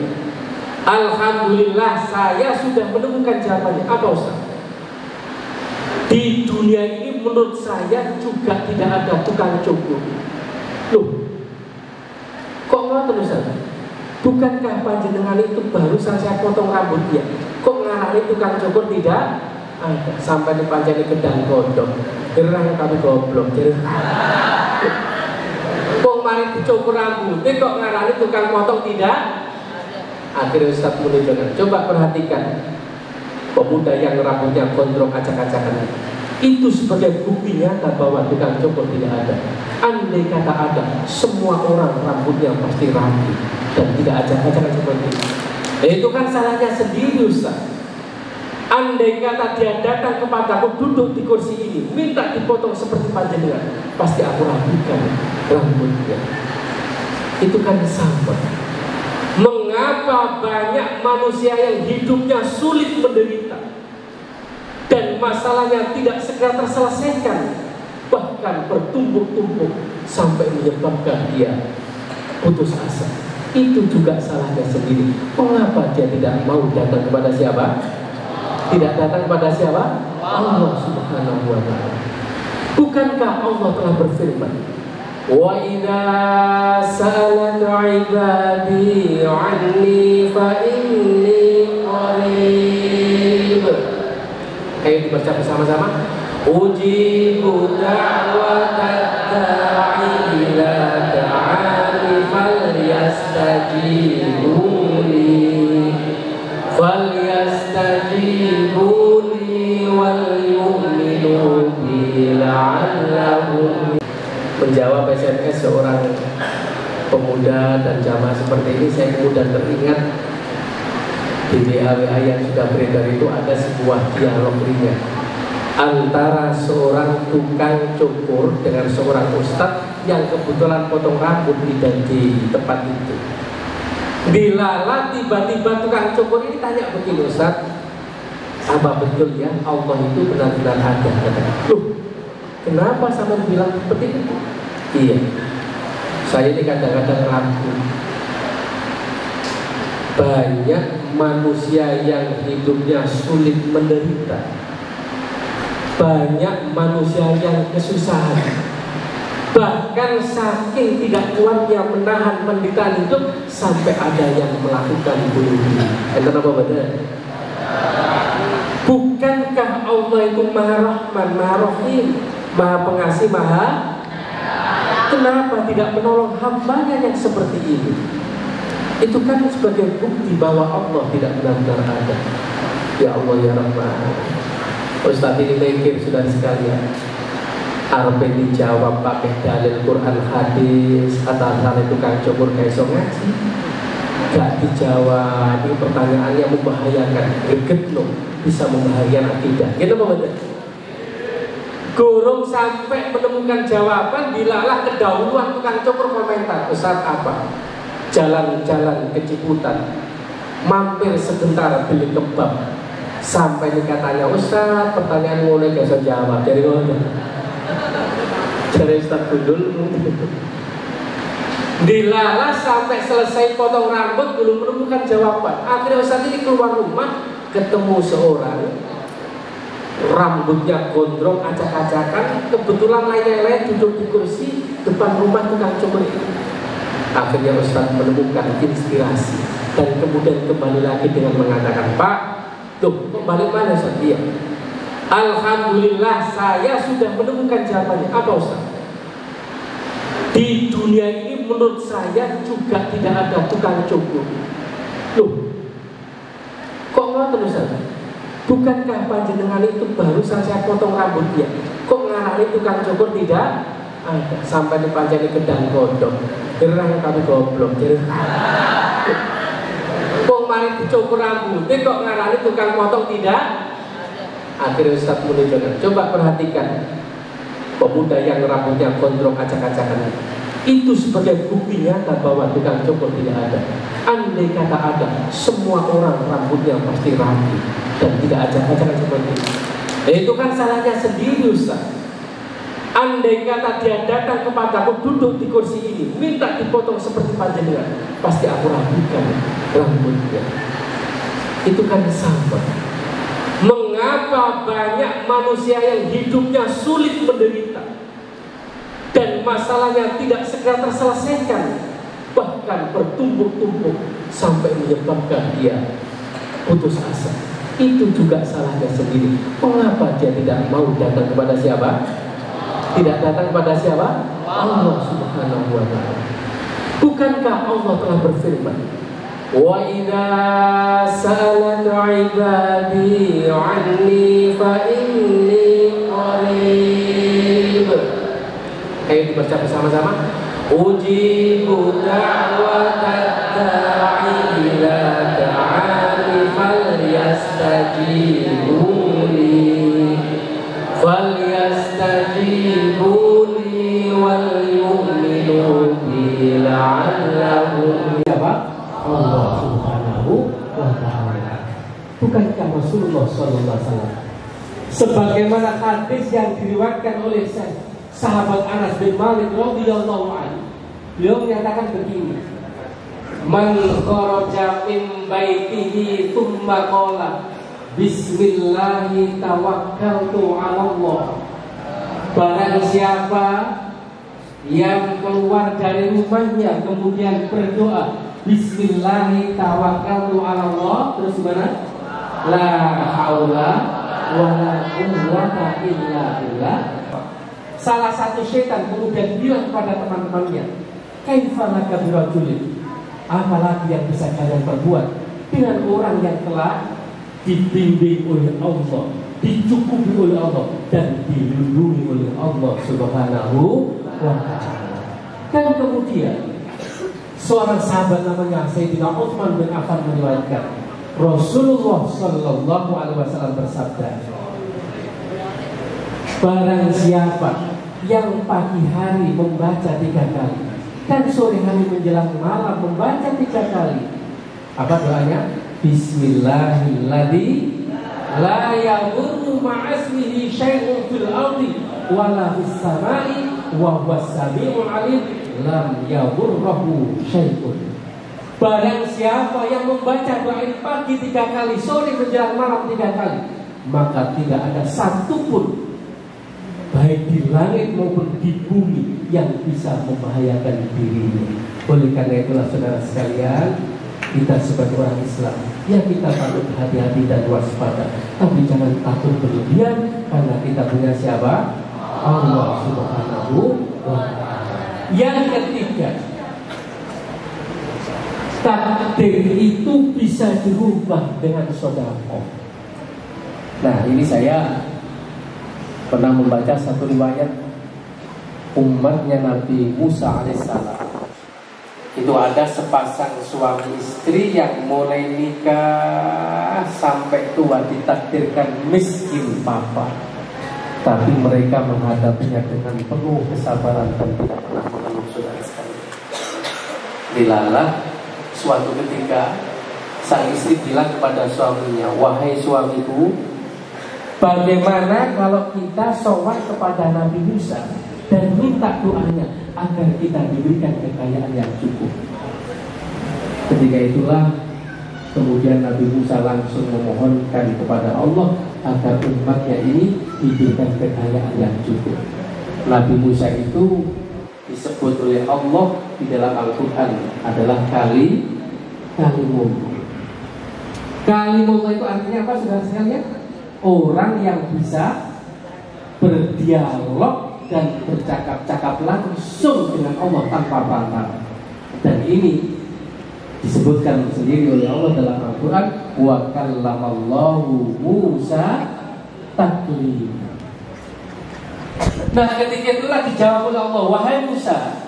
alhamdulillah saya sudah menemukan jawabannya. Apa Ustaz? Di dunia ini menurut saya juga tidak ada tukang cukur. Loh, kok ngoten Ustaz? Bukankah panjenengan itu baru saya potong rambutnya? Kok ngarani tukang cukur tidak ada? Sampai di panjang gedang kodok, gerang tapi goblok. Kok mari dicukur rambutnya kok ngarani tukang potong tidak? Akhirnya Ustaz menunjukkan, coba perhatikan pemuda yang rambutnya gondrong acak-acakan itu sebagai bukti nyata bahwa tukang cukur tidak ada. Andai kata ada, semua orang rambutnya pasti rapi dan tidak acak-acakan seperti itu. Itu kan salahnya sendiri Ustaz. Andai kata dia datang kepadaku, duduk di kursi ini, minta dipotong seperti panjenengan, pasti aku rapikan rambutnya. Itu kan sama. Mengapa banyak manusia yang hidupnya sulit menderita dan masalahnya tidak segera terselesaikan, bahkan bertumpuk-tumpuk sampai menyebabkan dia putus asa? Itu juga salahnya sendiri. Mengapa dia tidak mau datang kepada siapa? Tidak datang kepada siapa? Allah Subhanahu wa ta'ala. Bukankah Allah telah berfirman, wa idza sa'alaka 'ibadi 'anni fa inni qarib. Ayo dibaca bersama-sama. Ujibu da'watat da'i ila da'ani falyastajibuni wal yu'minu bi la'allahum. Menjawab SMS seorang pemuda dan jamaah seperti ini, saya kemudian teringat di WA yang sudah beredar itu ada sebuah dialog ringan antara seorang tukang cukur dengan seorang ustadz yang kebetulan potong rambut di tempat itu. Dilala tiba-tiba tukang cukur ini tanya begini, Ustaz, apa betul ya Allah itu benar-benar ada? Loh, kenapa sama bilang seperti itu? Iya, saya ini kadang-kadang ragu. Banyak manusia yang hidupnya sulit menderita, banyak manusia yang kesusahan, bahkan saking tidak kuatnya menahan penderitaan hidup sampai ada yang melakukan bunuh diri. Enten apa benar? Bukankah Allah Allah itu Maha Rahman, Maha Rahim, Maha Pengasih, Maha. Kenapa tidak menolong hambanya yang seperti ini? Itu kan sebagai bukti bahwa Allah tidak benar-benar ada. Ya Allah ya Rahman. Ustaz ini mikir sudah sekalian, arep dijawab pakai dalil Quran hadis atau hal itu kan cukur kayak so ngaji. Gak dijawab, ini pertanyaannya membahayakan, greget loh, bisa membahayakan akidah. Gitu Pak Betul? Gurung sampai menemukan jawaban, dilalah kedahuluan tukang cukur komentar. Ustaz apa? Jalan-jalan ke Ciputat, mampir sebentar beli kebab. Sampai dikatanya, Ustaz pertanyaan mulai gak bisa jawab. Dari mana? Dari Ustaz Gundul. Dilalah sampai selesai potong rambut belum menemukan jawaban. Akhirnya Ustaz ini keluar rumah, ketemu seorang, rambutnya gondrong, acak-acakan, kebetulan lain-lain duduk di kursi depan rumah tukang cukur itu. Akhirnya Ustaz menemukan inspirasi dan kemudian kembali lagi dengan mengatakan, Pak, tuh kembali mana Ustaz? Iya. Alhamdulillah saya sudah menemukan jawabannya. Apa Ustaz? Di dunia ini menurut saya juga tidak ada tukang cukur. Loh, kok ngoten Ustaz? Bukankah panjenengan itu baru saja potong rambutnya? Kok ngarani tukang cukur tidak ada? Sampai dipanjani gedang godong. Gerang kami goblok. Kok mari dicukur rambutnya kok ngarani tukang potong tidak? Akhirnya Ustaz menunjukkan. Coba perhatikan pemuda yang rambutnya gondrong acak-acakan itu sebagai bukti nyata bahwa tukang cukur tidak ada. Andai kata ada, semua orang rambutnya pasti rapi dan tidak acak-acakan seperti itu. Itu kan salahnya sendiri Ustaz. Andai kata dia datang kepadaku duduk di kursi ini, minta dipotong seperti panjenengan, pasti aku rapikan rambutnya. Itu kan sama. Mengapa banyak manusia yang hidupnya sulit menderita dan masalahnya tidak segera terselesaikan, bahkan bertumpuk-tumpuk sampai menyebabkan dia putus asa? Itu juga salahnya sendiri. Mengapa dia tidak mau datang kepada siapa? Tidak datang kepada siapa? Allah Subhanahu wa ta'ala. Bukankah Allah telah berfirman, wa idza sa'alaka 'ibadi 'anni fa inni qarib. Ayo dibaca bersama-sama. Ujibu da'watad da'i ila da'ani falyastajibuni wal yu'minu bi la'allahum Allah Subhanahu wa ta'ala. Bukankah Rasulullah sallallahu alaihi wasallam sebagaimana hadis yang diriwayatkan oleh sahabat Anas bin Malik radhiyallahu anhu, beliau menyatakan begini, man kharaja min baitihi tsumma qala bismillahi tawakkaltu 'ala Allah. Barang siapa yang keluar dari rumahnya kemudian berdoa bismillahi tawakkaltu 'ala Allah, terus mana? La haula wala quwwata illa billah. Salah satu setan kemudian bilang kepada teman-temannya, kaifa laka birajulin, apalagi yang bisa kalian perbuat dengan orang yang telah dibimbing oleh Allah, dicukupi oleh Allah, dan dilindungi oleh Allah Subhanahu wa ta'ala. Dan kemudian seorang sahabat namanya Sayyidina Utsman bin Affan meriwayatkan, Rasulullah sallallahu alaihi wasallam bersabda, barang siapa yang pagi hari membaca 3 kali dan sore hari menjelang malam membaca 3 kali, apa doanya? Bismillahilladzi la yadurru ma'asmihi syai'un fil ardi wala fis samai wa huwas samiul alim lam yadurruhu syai'un. Barang siapa yang membaca doa ini pagi 3 kali, sore menjelang malam 3 kali, maka tidak ada satupun baik di langit maupun di bumi yang bisa membahayakan dirinya. Oleh karena itulah saudara sekalian, kita sebagai orang Islam ya kita patut hati-hati dan waspada. Tapi jangan takut berlebihan, karena kita punya siapa? Allah Subhanahu wa Ta'ala. Yang ketiga, takdir itu bisa dirubah dengan sedekah. Nah, ini saya pernah membaca satu riwayat umatnya Nabi Musa alaihissalam. Itu ada sepasang suami istri yang mulai nikah sampai tua ditakdirkan miskin papa, tapi mereka menghadapinya dengan penuh kesabaran dan tidak pernah mengeluh, saudara sekalian. Dilalah suatu ketika sang istri bilang kepada suaminya, wahai suamiku, bagaimana kalau kita sowan kepada Nabi Musa dan minta doanya agar kita diberikan kekayaan yang cukup. Ketika itulah kemudian Nabi Musa langsung memohonkan kepada Allah agar umatnya ini diberikan kekayaan yang cukup. Nabi Musa itu disebut oleh Allah di dalam Al-Quran adalah kalimullah. Kalimullah itu artinya apa, saudara sekalian? Orang yang bisa berdialog dan bercakap-cakap langsung dengan Allah tanpa perantara. Dan ini disebutkan sendiri oleh Allah dalam Al-Quran, wa kallamallahu Musa taklima. Nah, ketika itulah dijawab oleh Allah, wahai Musa,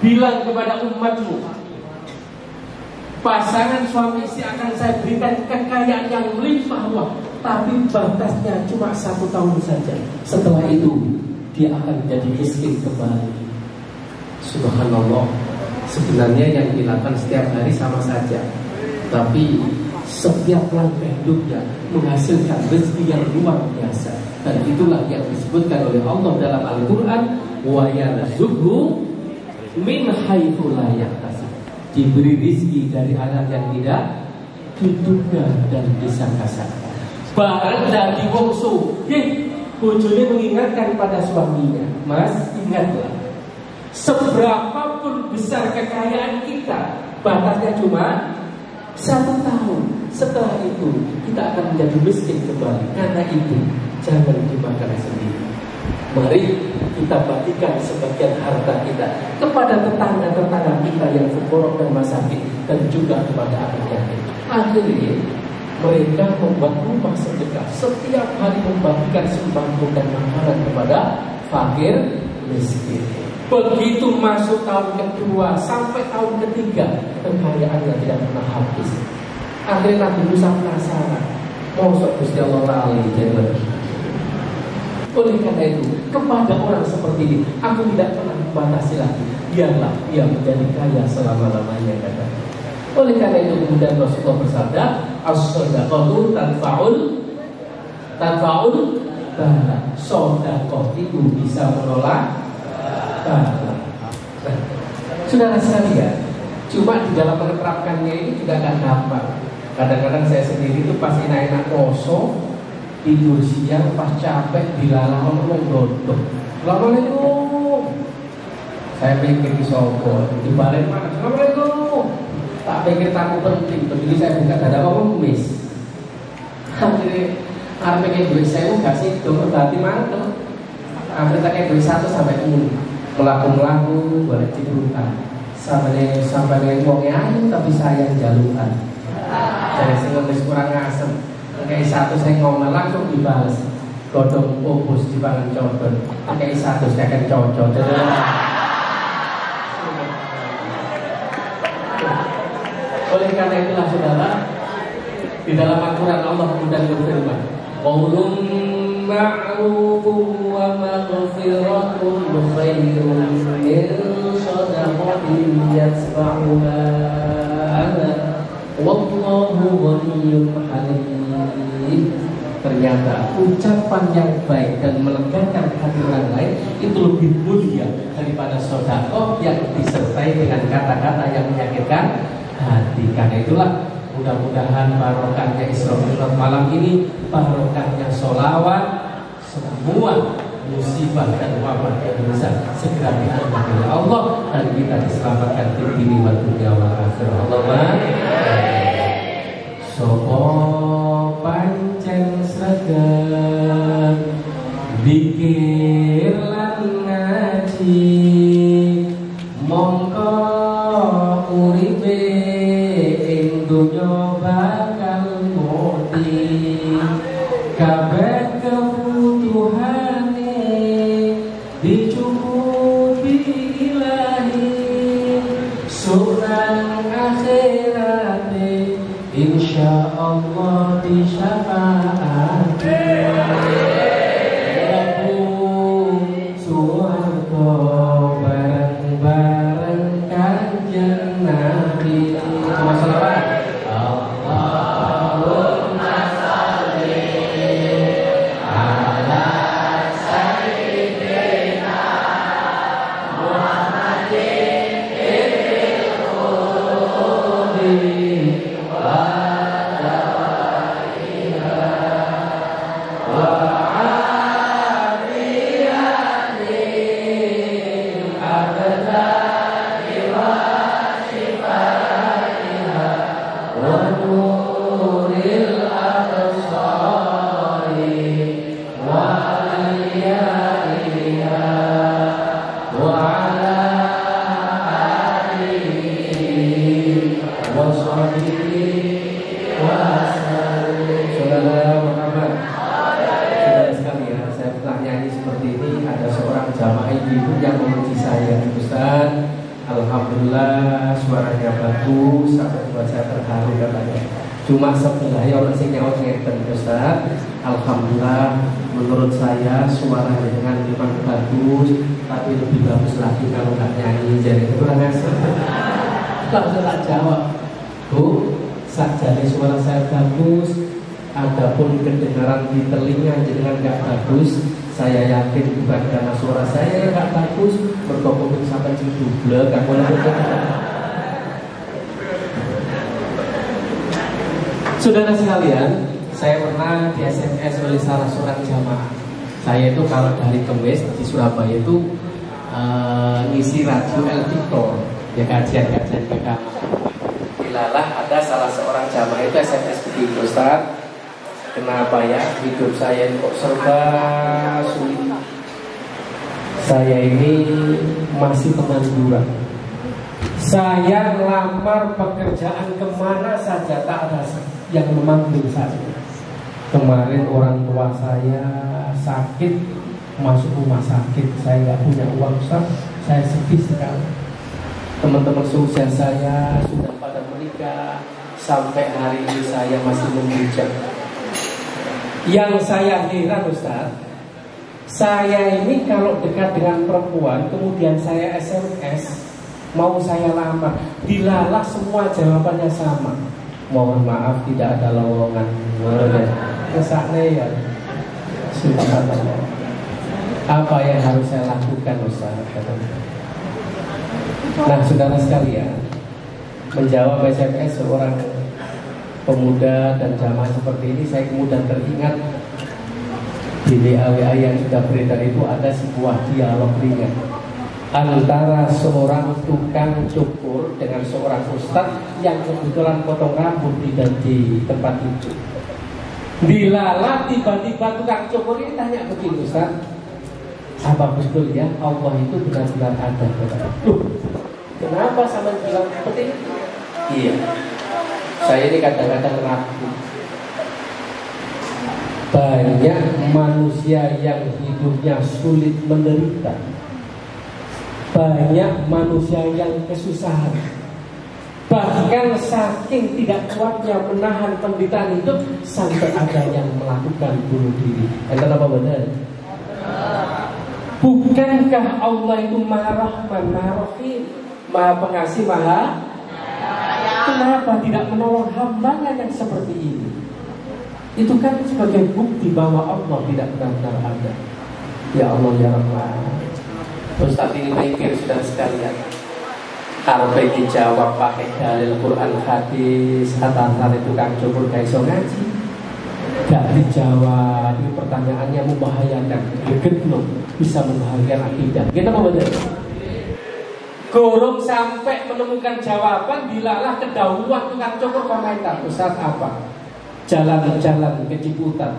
bilang kepada umatmu, pasangan suami istri akan saya berikan kekayaan yang melimpah ruah, tapi batasnya cuma 1 tahun saja. Setelah itu dia akan menjadi miskin kembali. Subhanallah. Sebenarnya yang dilakukan setiap hari sama saja, tapi setiap langkah hidupnya menghasilkan rezeki yang luar biasa. Dan itulah yang disebutkan oleh Allah dalam Al-Quran, wa yarzuqhu min haitsu la yahtasib. Diberi rezeki dari arah yang tidak diduga dan disangka-sangka. Barang dari wong sugih, bojone mengingatkan pada suaminya, Mas, ingatlah, seberapapun besar kekayaan kita, batasnya cuma 1 tahun. Setelah itu kita akan menjadi miskin kembali. Karena itu jangan dimakan sendiri. Mari kita bagikan sebagian harta kita kepada tetangga-tetangga kita yang fuqara dan masakin, dan juga kepada anak-anak. Akhirnya mereka membuat rumah sedekah, setiap hari membagikan sembako dan makanan kepada fakir miskin. Begitu masuk tahun kedua sampai tahun ketiga, kekayaannya tidak pernah habis. Akhirnya Nabi Musa penasaran, mosok Gusti Allah Ta'ala jadi. Oleh karena itu, kepada orang seperti ini, aku tidak pernah membatasi lagi. Biarlah dia menjadi kaya selama-lamanya, kata. Oleh karena itu kemudian Rasulullah bersabda, as-shadaqatu tanfa'ul bala. Sedekah itu bisa menolak bala. Saudara sekalian, cuma di dalam menerapkannya ini juga gak gampang. Kadang-kadang saya sendiri itu pas enak-enak poso, tidur siang pas capek dilalah ngomong godok. Assalamualaikum. Saya pikir di sopo, di balik mana? Assalamualaikum. Tak pikir tamu penting, begini saya buka dada ngomong mis. Akhirnya arep pengen duit saya gak sih, dong berarti mantep. Akhirnya tak kayak duit 1 sampai 10. Melaku-melaku, balik ciprutan. Sampai ngomongnya ayu tapi sayang jaluan. Jadi saya ngemis kurang asem. Kayak 1 saya ngomong langsung dibales. Godong pupus di pangan codot. Kayak 1 saya akan cocok. Oleh karena itulah saudara, di dalam Al-Quran Allah kemudian berfirman, qaulun ma'rufun wa maghfiratun khairun min shadaqatin yatba'uha adha wallahu ghaniyyun halim. Ternyata ucapan yang baik dan melegakan hati orang lain itu lebih mulia daripada sedekah yang disertai dengan kata-kata yang menyakitkan hati. Karena itulah mudah-mudahan barokahnya Isra Mi'raj malam ini, barokahnya sholawat, semua musibah dan wabah yang bisa segera diangkat oleh Allah dan kita diselamatkan di dunia dan dunia akhirat. Allahumma. Sopo pancen sregep dikir lan ngaji, mongko uripe ing donya bakal mati. Kabeh kebutuhane dicukupi ilahi, surang akhirate insya Allah disyafaati. Rabbu suwarga bareng-bareng kanjeng Nabi. Masalah Allahumma sholli ala sayyidina Muhammadin ibnil khuldi wa alhamdulillah suaranya bagus, sampai buat saya terharu katanya. Cuma sebelah ya orang sing nyaut ngeten Ustaz. Alhamdulillah menurut saya suaranya dengan memang bagus, tapi lebih bagus lagi kalau nggak nyanyi. Jadi kurang asal. Langsung tak jawab. Bu, sakjane suara saya bagus, adapun kedengaran di telinga jenengan nggak bagus. Saya yakin bukan karena suara saya yang nggak bagus, berkopung sampai ciduble, nggak boleh berkata. Saudara sekalian, saya pernah di SMS oleh salah seorang jamaah. Saya itu kalau dari Kemis di Surabaya itu ngisi radio El Victor, ya kajian-kajian agama. Dilalah ada salah seorang jamaah itu SMS begini, Ustaz, kenapa ya hidup saya kok serba sulit? Saya ini masih pengangguran. Saya melamar pekerjaan kemana saja tak ada yang memanggil saya. Kemarin orang tua saya sakit, masuk rumah sakit. Saya nggak punya uang, Ustaz. Saya sedih sekali. Teman-teman seusia saya sudah pada menikah. Sampai hari ini saya masih membujang. Yang saya heran, Ustaz, saya ini kalau dekat dengan perempuan, kemudian saya SMS, mau saya lamar, dilalah semua jawabannya sama. Mohon maaf tidak ada lowongan. Kesakne ya. Subhanallah. Apa yang harus saya lakukan, Ustaz? Nah, saudara sekalian, menjawab SMS seorang pemuda dan jamaah seperti ini, saya kemudian teringat di WA yang sudah beredar itu ada sebuah dialog ringan antara seorang tukang cukur dengan seorang ustadz yang kebetulan potong rambut di tempat itu. Dilalah tiba-tiba tukang cukur ini tanya begini, Ustaz, apa betul ya Allah itu benar-benar ada? Loh, kenapa sama bilang seperti itu? Iya, saya ini kadang-kadang ragu. Banyak manusia yang hidupnya sulit menderita, banyak manusia yang kesusahan, bahkan saking tidak kuatnya menahan penderitaan itu sampai ada yang melakukan bunuh diri. Kenapa benar? Bukankah Allah itu Maha Rahman, Maha Rahim, Maha Pengasih, Maha? Kenapa tidak menolong hambanya yang seperti ini? Itu kan sebagai bukti bahwa Allah tidak benar-benar ada. Ya Allah, ya Rahman. Ustaz ini mikir sudah sekalian, kalau dijawab pakai dalil Quran hadis, kata-kata itu kan cukup gak iso ngaji. Gak dijawab, ini pertanyaannya membahayakan, geget loh, bisa membahayakan akidah. Kita mau betul. Gorong sampai menemukan jawaban, dilalah kedahuluan tukang cukur komentar. Ustaz apa? Jalan-jalan ke Ciputat,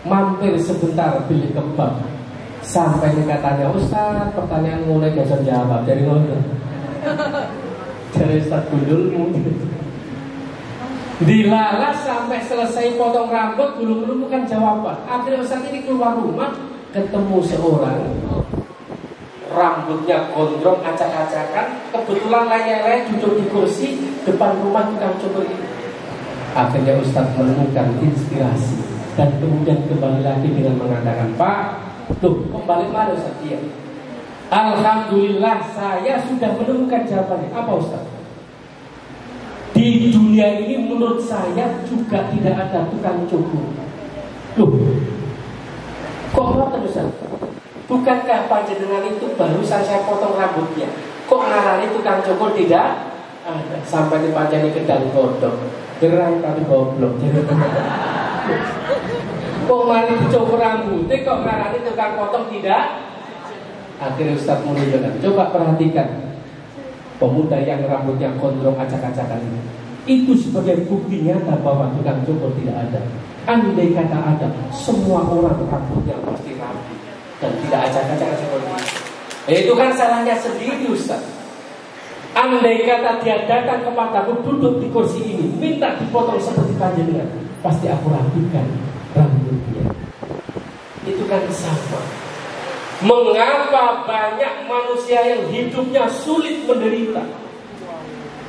mampir sebentar beli kebab. Sampai katanya, Ustaz pertanyaan mulai gak jawab dari mana? Dari Ustaz Gundulmu. Dilalah sampai selesai potong rambut, belum menemukan jawaban. Akhirnya Ustaz ini keluar rumah, ketemu seorang, rambutnya gondrong, acak-acakan, kebetulan laya-laya duduk di kursi depan rumah tukang cukur ini. Akhirnya Ustaz menemukan inspirasi dan kemudian kembali lagi dengan mengatakan, Pak, tuh kembali mana Ustaz? Iya. Alhamdulillah saya sudah menemukan jawabannya. Apa Ustaz? Di dunia ini menurut saya juga tidak ada tukang cukur. Loh, kok ngoten Ustaz? Bukankah panjenengan itu barusan saya potong rambutnya? Kok ngarani tukang cukur tidak ada? Sampai di panjangnya kedang kodok, gerai tapi goblok. Kok mari dicukur rambutnya, kok ngarani tukang potong tidak? Akhirnya Ustaz menunjukkan, coba perhatikan pemuda yang rambutnya gondrong acak-acakan ini. Itu sebagai bukti nyata bahwa tukang cukur tidak ada. Andai kata ada, semua orang rambutnya pasti rapi dan tidak acak-acakan seperti itu. Itu kan salahnya sendiri Ustaz. Andai kata dia datang kepadaku, duduk di kursi ini, minta dipotong seperti panjenengan, pasti aku rapikan rambutnya. Itu kan sama. Mengapa banyak manusia yang hidupnya sulit menderita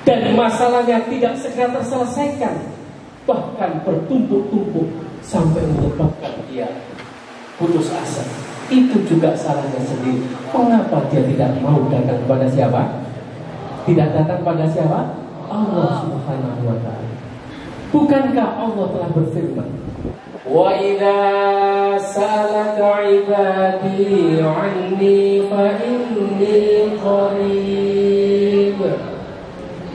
dan masalahnya tidak segera terselesaikan, bahkan bertumpuk-tumpuk sampai menyebabkan dia putus asa? Itu juga salahnya sendiri. Mengapa dia tidak mau datang kepada siapa? Tidak datang pada siapa? Allah Subhanahu wa ta'ala. Bukankah Allah telah berfirman, wa idza sa'alaka 'ibadi 'anni fa inni qarib.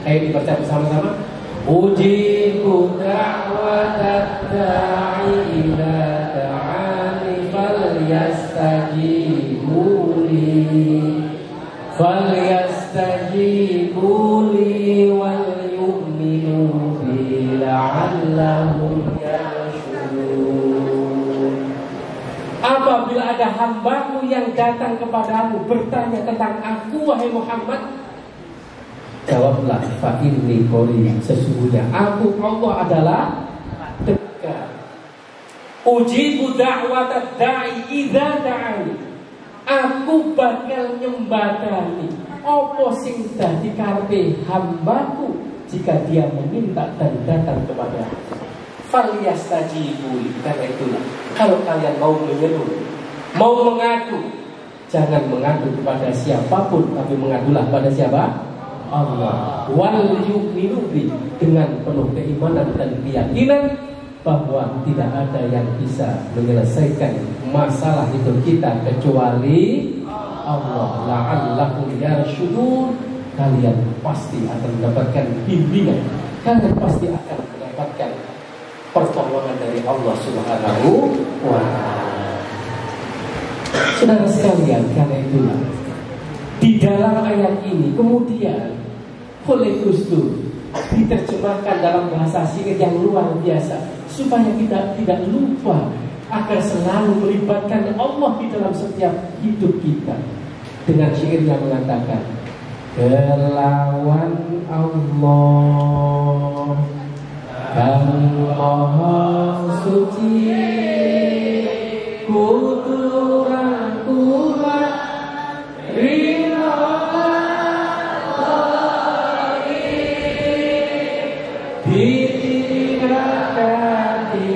Ayo dibaca bersama-sama. Ujibu da'watat da'i idza da'ani falyastajibu li wal yu'minu bi la'allahum yarshudun. Apabila ada hambamu yang datang kepadamu bertanya tentang aku wahai Muhammad, jawablah, fa inni qarib, sesungguhnya aku Allah adalah dekat. Ujibu da'watad da'i idza da'ani, aku bakal nyembadani apa sing dadi karepe hambaku jika dia meminta dan datang kepada aku. Falyastajibu li, karena itulah kalau kalian mau menyeru, mau mengadu, jangan mengadu kepada siapapun, tapi mengadulah pada siapa? Allah. Wal yu'minu bi, dengan penuh keimanan dan keyakinan bahwa tidak ada yang bisa menyelesaikan masalah hidup kita kecuali Allah. La'allahum yarshudun, kalian pasti akan mendapatkan bimbingan, kalian pasti akan mendapatkan pertolongan dari Allah Subhanahu wa ta'ala. Saudara sekalian, karena itulah di dalam ayat ini kemudian oleh Gus Dur diterjemahkan dalam bahasa singkat yang luar biasa supaya kita tidak lupa agar selalu melibatkan Allah di dalam setiap hidup kita. Dengan syair yang mengatakan, kelawan Allah Kang Maha Suci, kuturan kuat rino ditinggalkan di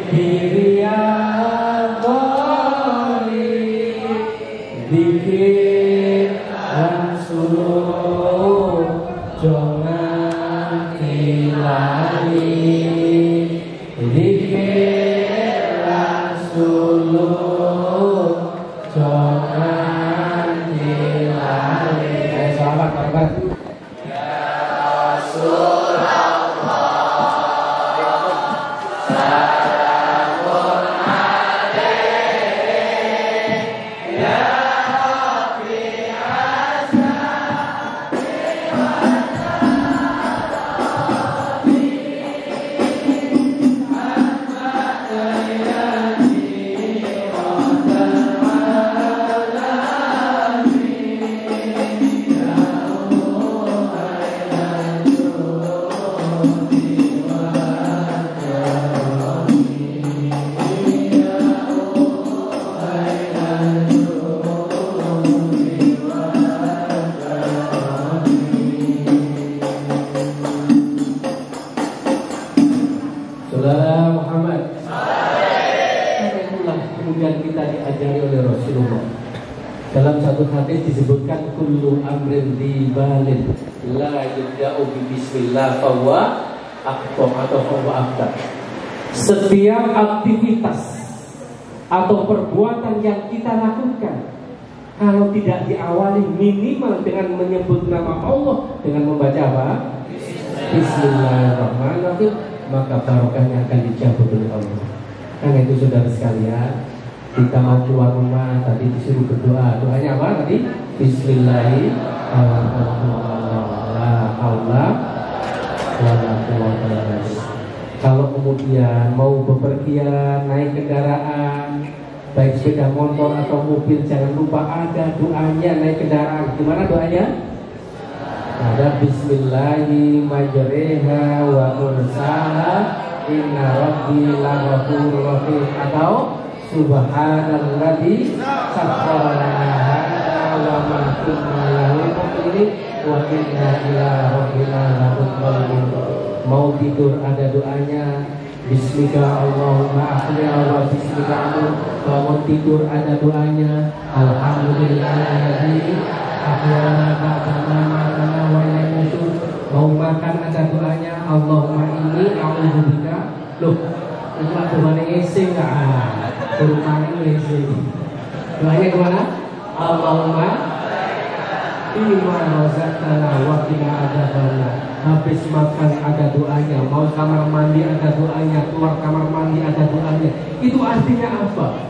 diri abadi, dikir langsung jangan hilali, dikir langsung jangan hilali. Selamat kabar. Dalam satu hadis disebutkan kullu amrin dibalin la yubda'u bi bismillah fahuwa aqta atau fahuwa aqta. Setiap aktivitas atau perbuatan yang kita lakukan kalau tidak diawali minimal dengan menyebut nama Allah, dengan membaca apa? Bismillahirrahmanirrahim, maka barokahnya akan dicabut oleh Allah. Karena itu saudara sekalian, kita mau keluar rumah tadi disuruh berdoa. Doanya apa tadi? Bismillahirrahmanirrahim. Kalau kemudian mau bepergian naik kendaraan, baik sepeda motor atau mobil, jangan lupa ada doanya naik kendaraan. Gimana doanya? Ada Bismillahi majreha wa mursaha inna rabbi laghafurur rahim, atau Subhanalladzi sakhkhara lana hadza wa ma kunna lahu muqrinin wa inna ila rabbina lamunqalibun. Mau tidur ada doanya Bismika Allahumma ahya wa bismika amut. Bangun tidur ada doanya Alhamdulillahilladzi ahyana ba'da matana wa ilaihi nusyur. Mau makan ada doanya Allahumma inni a'udzubika. Loh, itu doanya isi enggak? Doanya isi. Doanya kemana? Allahumma bima razaqtana wa qina adzabannar. Habis makan ada doanya, mau kamar mandi ada doanya, keluar kamar mandi ada doanya. Itu artinya apa?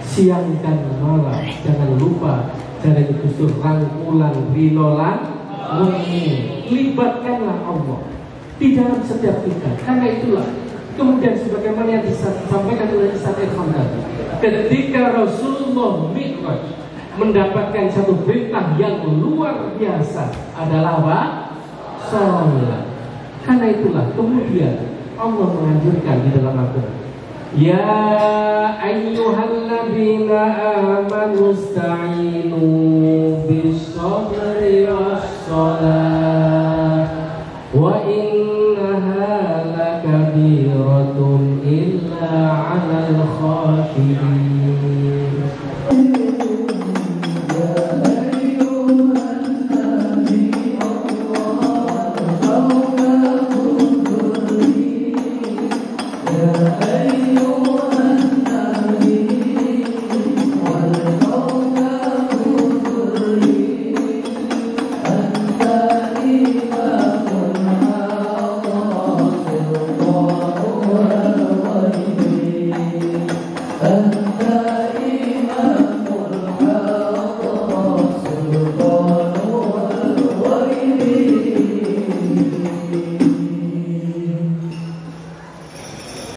Siang dan malam jangan lupa dari kusur rangkulan rinolan mumi. Libatkanlah Allah di dalam setiap kita. Karena itulah kemudian sebagaimana yang disampaikan oleh Ustaz Irfan tadi, ketika Rasulullah Mi'raj mendapatkan satu perintah yang luar biasa adalah apa? Salat. Karena itulah kemudian Allah menganjurkan di dalam Al-Quran, ya ayyuhalladzina amanu ista'inu bis-sabri was-salat wa innaha lakabiratun illa 'alal khashiyin.